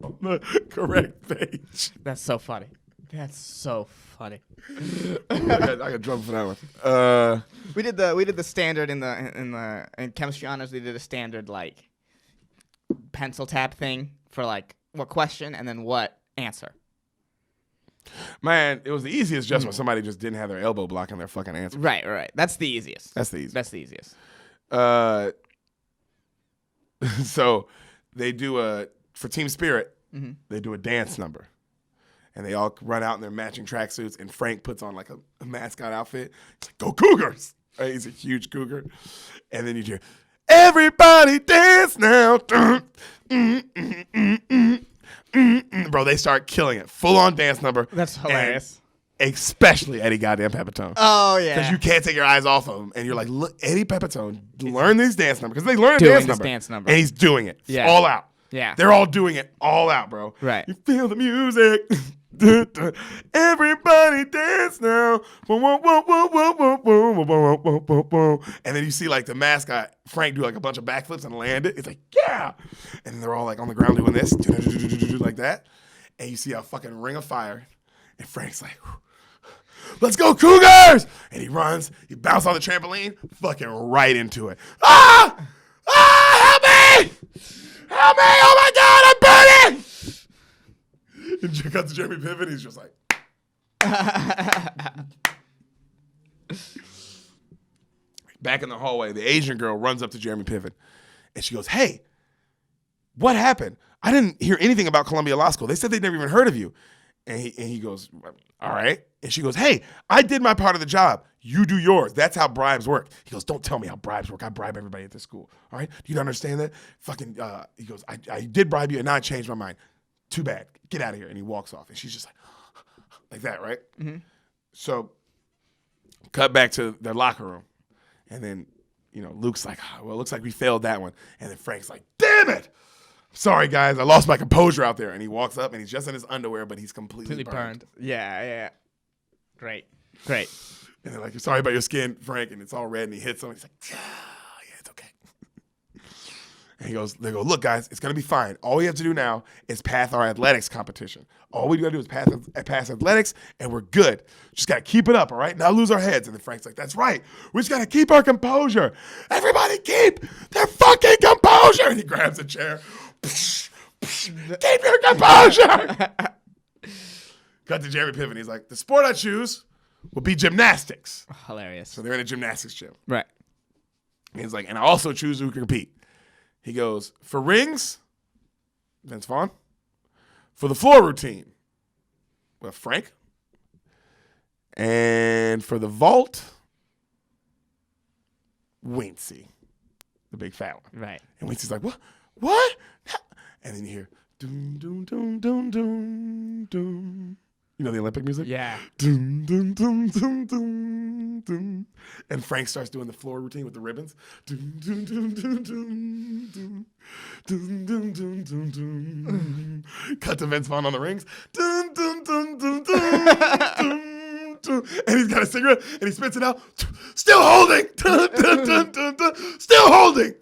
on the correct page. That's so funny. That's so funny. I got drunk for that one. We did the standard in chemistry honors. We did a standard like pencil tap thing for like what question and then what answer. Man, it was the easiest just when somebody just didn't have their elbow blocking their fucking answer. Right. That's the easiest. That's the easiest. That's the easiest. So they do for Team Spirit, Mm-hmm. they do a dance number. And they all run out in their matching tracksuits, and Frank puts on like a mascot outfit. He's like, go Cougars! Right? He's a huge cougar. And then you hear, everybody dance now. Bro, they start killing it. Full on dance number. That's hilarious. And especially Eddie goddamn Pepitone. Oh yeah. Because you can't take your eyes off of him. And you're like, look, Eddie Pepitone, learn these dance numbers. Because they learn a Doing dance this number. dance number. And he's doing it. Yeah. All out. Yeah. They're all doing it all out, bro. Right. You feel the music. Everybody dance now. And then you see like the mascot, Frank, do like a bunch of backflips and land it. It's like, yeah. And then they're all like on the ground doing this, like that. And you see a fucking ring of fire. And Frank's like, let's go Cougars! And he runs, he bounces on the trampoline, fucking right into it. Ah! Ah! Help me! Help me! Oh my God, I'm burning! And you cut to Jeremy Piven, he's just like. Back in the hallway, the Asian girl runs up to Jeremy Piven and she goes, hey, what happened? I didn't hear anything about Columbia Law School. They said they'd never even heard of you. And he goes, all right. And she goes, hey, I did my part of the job. You do yours. That's how bribes work. He goes, don't tell me how bribes work. I bribe everybody at this school. All right? Do you understand that? Fucking, he goes, I did bribe you and now I changed my mind. Too bad. Get out of here. And he walks off. And she's just like that, right? Mm-hmm. So cut back to their locker room. And then, Luke's like, well, it looks like we failed that one. And then Frank's like, damn it. Sorry, guys. I lost my composure out there. And he walks up and he's just in his underwear, but he's completely burned. Yeah. Great. And they're like, sorry about your skin, Frank. And it's all red. And he hits him. He's like, yeah, it's okay. And they go, look, guys, it's going to be fine. All we have to do now is pass our athletics competition. All we got to do is pass athletics, and we're good. Just got to keep it up, all right? Not lose our heads. And then Frank's like, that's right. We just got to keep our composure. Everybody keep their fucking composure. And he grabs a chair. Keep your composure. Cut to Jeremy Piven. He's like, the sport I choose will be gymnastics. Hilarious. So they're in a gymnastics gym. Right. He's like, and I also choose who can compete. He goes, for rings, Vince Vaughn. For the floor routine, well, Frank. And for the vault, Wincy, the big fat one. Right. And Wincy's like, what? What? And then you hear, doom, doom, doom, doom, doom, doom. You know the Olympic music? Yeah. Doom, doom, doom, doom, doom, doom. And Frank starts doing the floor routine with the ribbons. Doom, doom, doom, doom, doom, doom. Doom, doom, doom, doom, doom. Cut to Vince Vaughn on the rings. Doom, doom, doom, doom, doom, doom, doom. And he's got a cigarette and he spits it out. Still holding. Dun, dun, dun, dun, dun. Still holding.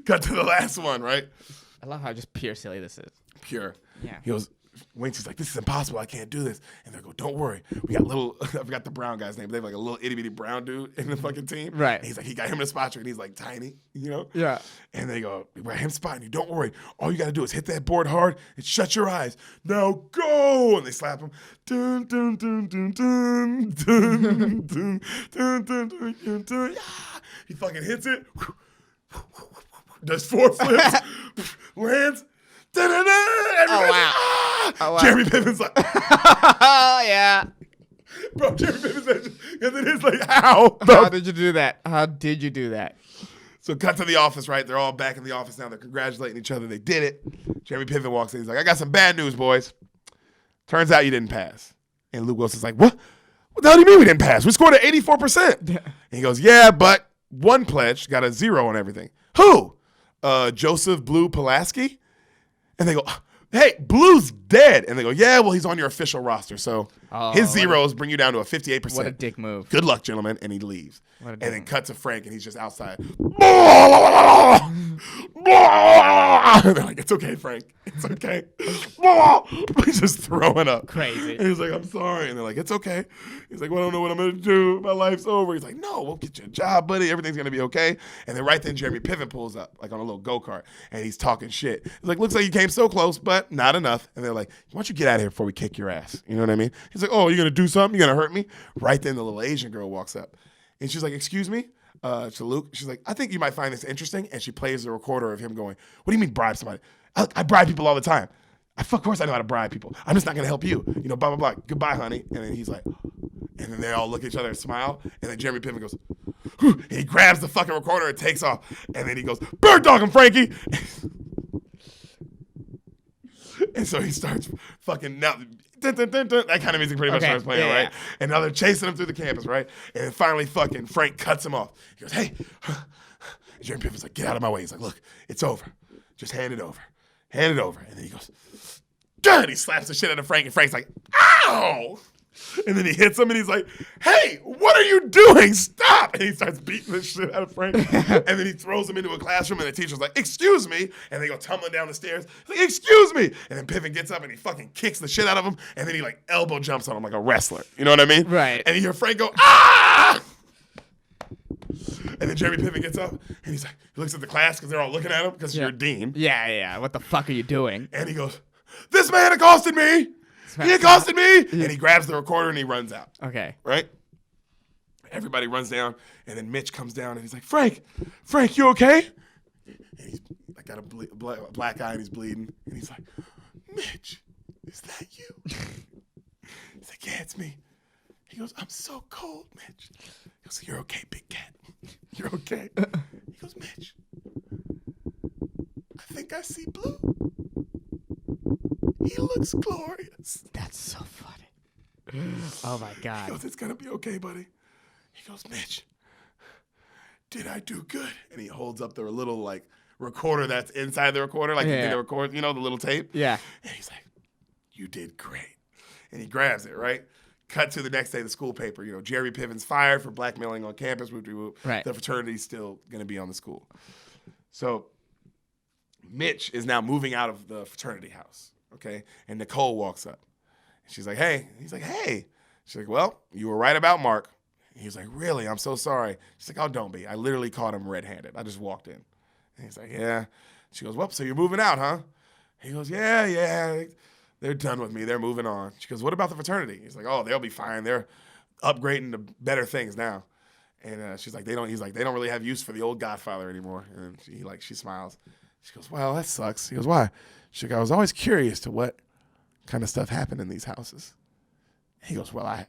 Cut to the last one, right? I love how just pure silly this is. Pure. Yeah. He goes, Wincy's like, this is impossible. I can't do this. And they go, don't worry. We got little, I forgot the brown guy's name, but they have like a little itty bitty brown dude in the fucking team. Right. And he's like, he got him in a spot trick and he's like tiny, you know? Yeah. And they go, we got him spotting you. Don't worry. All you got to do is hit that board hard and shut your eyes. Now go. And they slap him. Dun, dun, dun, dun, dun, dun, dun, dun, dun, dun, dun, dun. Yeah. He fucking hits it. Does 4 flips. Lands. Oh, wow. Oh, wow. Jeremy Piven's like, Oh, yeah. bro, Jeremy Piven's like, because it is like, how? How did you do that? How did you do that? So cut to the office, right? They're all back in the office now. They're congratulating each other. They did it. Jeremy Piven walks in. He's like, I got some bad news, boys. Turns out you didn't pass. And Luke Wilson's like, what? What the hell do you mean we didn't pass? We scored at 84%. And he goes, yeah, but one pledge got a 0 on everything. Who? Joseph Blue Pulaski? And they go, hey, Blue's dead. And they go, yeah, well, he's on your official roster. So his zeros bring you down to a 58%. What a dick move. Good luck, gentlemen. And he leaves. What a And dick then move. cut to Frank, and he's just outside. They're like, it's okay, Frank. It's okay. He's just throwing up. Crazy. And he's like, I'm sorry. And they're like, it's okay. He's like, well, I don't know what I'm going to do. My life's over. He's like, no, we'll get you a job, buddy. Everything's going to be okay. And then right then, Jeremy Piven pulls up, like on a little go-kart, and he's talking shit. He's like, looks like you came so close, but not enough. And they're like, why don't you get out of here before we kick your ass? You know what I mean? He's like, oh, you're going to do something? You're going to hurt me? Right then, the little Asian girl walks up. And she's like, excuse me? To Luke, she's like, I think you might find this interesting. And she plays the recorder of him going, what do you mean bribe somebody? I bribe people all the time. Of course I know how to bribe people. I'm just not going to help you. You know, blah, blah, blah. Goodbye, honey. And then he's like, and then they all look at each other and smile. And then Jeremy Piven goes, whew, and he grabs the fucking recorder and takes off. And then he goes, bird dog him, Frankie. And so he starts fucking now. Dun, dun, dun, dun, that kind of music pretty much starts playing, right? And now they're chasing him through the campus, right? And then finally fucking Frank cuts him off. He goes, hey. And Jeremy Piven's like, get out of my way. He's like, look, it's over. Just hand it over. Hand it over. And then he goes, and he slaps the shit out of Frank. And Frank's like, ow. And then he hits him and he's like, hey, what are you doing? Stop. And he starts beating the shit out of Frank. And then he throws him into a classroom and the teacher's like, excuse me. And they go tumbling down the stairs. He's like, excuse me. And then Piven gets up and he fucking kicks the shit out of him. And then he like elbow jumps on him like a wrestler. You know what I mean? Right. And you hear Frank go, ah! And then Jeremy Piven gets up and he's like, he looks at the class because they're all looking at him because you're a dean. Yeah, yeah. What the fuck are you doing? And he goes, this man accosted me. He accosted me. And he grabs the recorder and he runs out. Okay. Right? Everybody runs down. And then Mitch comes down and he's like, Frank, you okay? And he's like got a black eye and he's bleeding. And he's like, Mitch, is that you? He's like, yeah, it's me. He goes, I'm so cold, Mitch. He goes, you're okay, big cat. You're okay. He goes, Mitch, I think I see blue. He looks glorious. That's so funny. Oh my He God. goes, it's going to be okay, buddy. He goes, Mitch, did I do good? And he holds up the little, like, recorder that's inside the recorder, like you did a record, you know, the little tape. Yeah. And he's like, you did great. And he grabs it, right? Cut to the next day, the school paper. You know, Jerry Piven's fired for blackmailing on campus. Whoop, whoop, whoop. Right. The fraternity's still going to be on the school. So Mitch is now moving out of the fraternity house, okay? And Nicole walks up. She's like, hey. He's like, hey. She's like, well, you were right about Mark. He's like, really? I'm so sorry. She's like, oh, don't be. I literally caught him red-handed. I just walked in. And he's like, yeah. She goes, well, so you're moving out, huh? He goes, yeah. They're done with me. They're moving on. She goes, what about the fraternity? He's like, oh, they'll be fine. They're upgrading to better things now. And she's like, he's like, they don't really have use for the old Godfather anymore. And she smiles. She goes, well, that sucks. He goes, why? She goes, I was always curious to what kind of stuff happened in these houses. He goes, well, I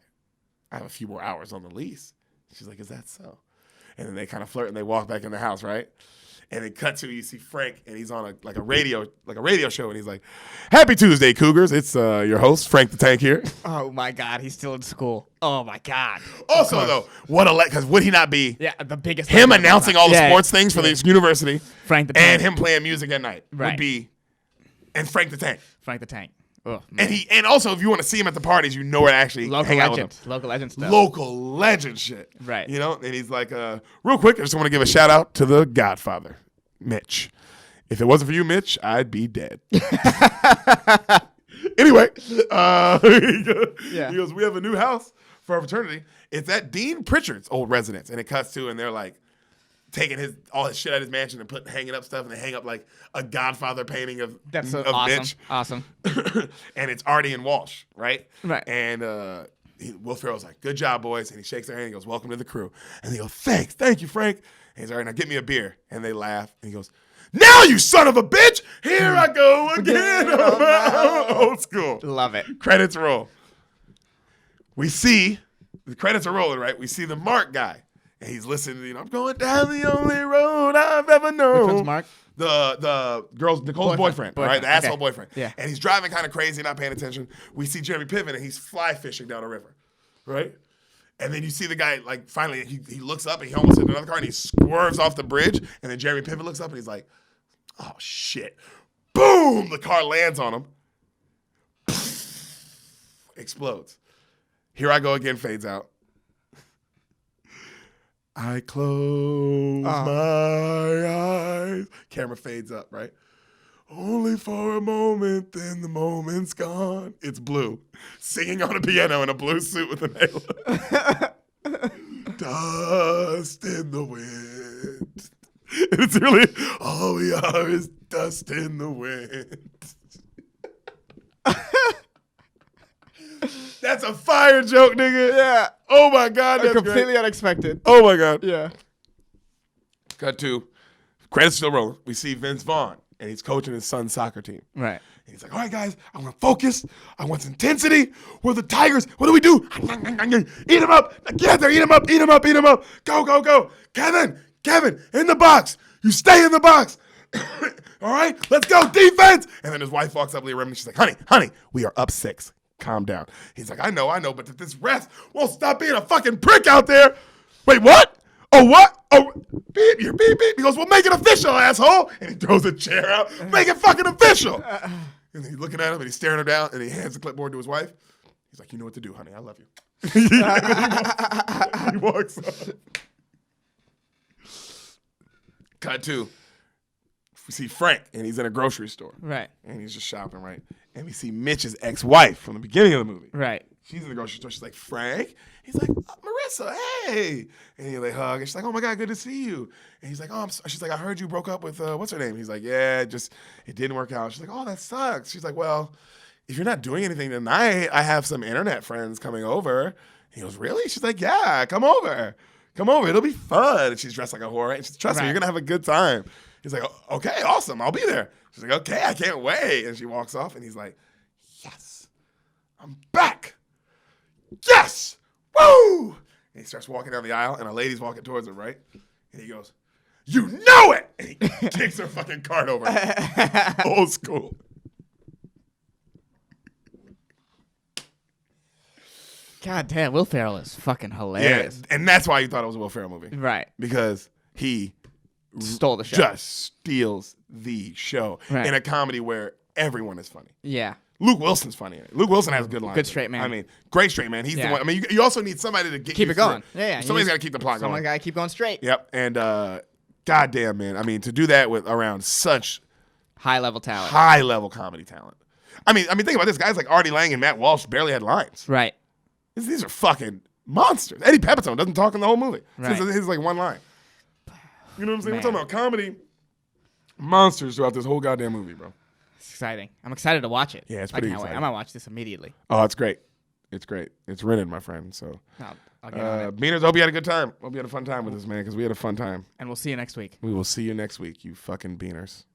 have a few more hours on the lease. She's like, is that so? And then they kind of flirt and they walk back in the house, right? And then cut to, you see Frank, and he's on a radio show, and he's like, happy Tuesday, Cougars. It's your host, Frank the Tank here. Oh, my God. He's still in school. Oh, my God. Also, though, because would he not be the biggest. him announcing all the sports things for this university, Frank the Tank. and him playing music at night would be, and Frank the Tank. Frank the Tank. Oh, and also, if you want to see him at the parties, you know where to actually hang out with him. Local legend stuff. Local legend shit. Right. You know, and he's like, real quick, I just want to give a shout out to the Godfather, Mitch. If it wasn't for you, Mitch, I'd be dead. Anyway, he goes, we have a new house for our fraternity. It's at Dean Pritchard's old residence. And it cuts to, and they're like, taking all his shit out of his mansion and hanging up stuff, and they hang up like a Godfather painting of awesome. Mitch. Awesome. And it's Artie and Walsh, right? Right. And Will Ferrell's like, good job, boys. And he shakes their hand and he goes, welcome to the crew. And they go, thank you, Frank. And he's all right, now get me a beer. And they laugh. And he goes, now you son of a bitch, here I go again. Old school. Love it. Credits roll. We see, the credits are rolling, right? We see the Mark guy. And he's listening to, I'm going down the only road I've ever known. Which one's Mark? The girl's Nicole's boyfriend, right? The asshole boyfriend. Yeah. And he's driving kind of crazy, not paying attention. We see Jeremy Piven, and he's fly fishing down a river, right? And then you see the guy, like, finally, he looks up, and he almost hit another car, and he swerves off the bridge. And then Jeremy Piven looks up, and he's like, oh, shit. Boom! The car lands on him. Explodes. Here I go again, fades out. I close my eyes. Camera fades up, right? Only for a moment, then the moment's gone. It's Blue, singing on a piano in a blue suit with an halo. Dust in the wind. It's really, all we are is dust in the wind. That's a fire joke, nigga. Yeah. Oh my God, that's completely great. unexpected. Oh my God. Yeah. Cut to, credits still rolling. We see Vince Vaughn, and he's coaching his son's soccer team. Right. And he's like, all right, guys, I want focus. I want intensity. We're the Tigers. What do we do? Eat him up. Get out there. Eat him up. Eat him up. Eat him up. Go, go, go. Kevin, in the box. You stay in the box. All right, let's go. Defense. And then his wife walks up, Leah Remini. She's like, honey, we are up 6. Calm down. He's like, I know, but this ref won't stop being a fucking prick out there. Wait, what? Oh, what? Oh, beep, you're beep, beep. He goes, well, make it official, asshole. And he throws a chair out. Make it fucking official. And he's looking at him, and he's staring him down, and he hands the clipboard to his wife. He's like, you know what to do, honey. I love you. He walks off. Cut to, we see Frank, and he's in a grocery store. Right. And he's just shopping, right? And we see Mitch's ex-wife from the beginning of the movie. Right. She's in the grocery store. She's like, Frank? He's like, Marissa, hey. And they hug. And she's like, oh, my God, good to see you. And he's like, oh, she's like, I heard you broke up with, what's her name? He's like, yeah, it didn't work out. She's like, oh, that sucks. She's like, well, if you're not doing anything tonight, I have some internet friends coming over. He goes, really? She's like, yeah, come over. Come over. It'll be fun. And she's dressed like a whore. Right? She says, trust me, you're going to have a good time. He's like, okay, awesome. I'll be there. She's like, okay, I can't wait. And she walks off, and he's like, yes, I'm back. Yes, woo. And he starts walking down the aisle, and a lady's walking towards him, right? And he goes, you know it. And he kicks her fucking cart over. Old school. God damn, Will Ferrell is fucking hilarious. Yeah, and that's why you thought it was a Will Ferrell movie. Right. Because he Stole the show. just steals the show Right. in a comedy where everyone is funny. Yeah. Luke Wilson's funny in it. Luke Wilson has good lines. Good straight man. I mean, great straight man. He's the Yeah. one. I mean, you also need somebody to Keep you it going. through. Yeah. Somebody's got to keep the plot going. Someone got to keep going straight. Yep. And goddamn, man. I mean, to do that with around such High level talent. high level comedy talent. I mean, think about this. Guys like Artie Lang and Matt Walsh barely had lines. Right. These are fucking monsters. Eddie Pepitone doesn't talk in the whole movie. Right. He's like one line. You know what I'm saying? Man. We're talking about comedy monsters throughout this whole goddamn movie, bro. It's exciting. I'm excited to watch it. Yeah, it's I pretty can't wait. exciting. I'm going to watch this immediately. Oh, it's great. It's great. It's rented, my friend. So, I'll get on it. Beaners, hope you had a good time. Hope you had a fun time with us, man, because we had a fun time. And we'll see you next week. We will see you next week, you fucking Beaners.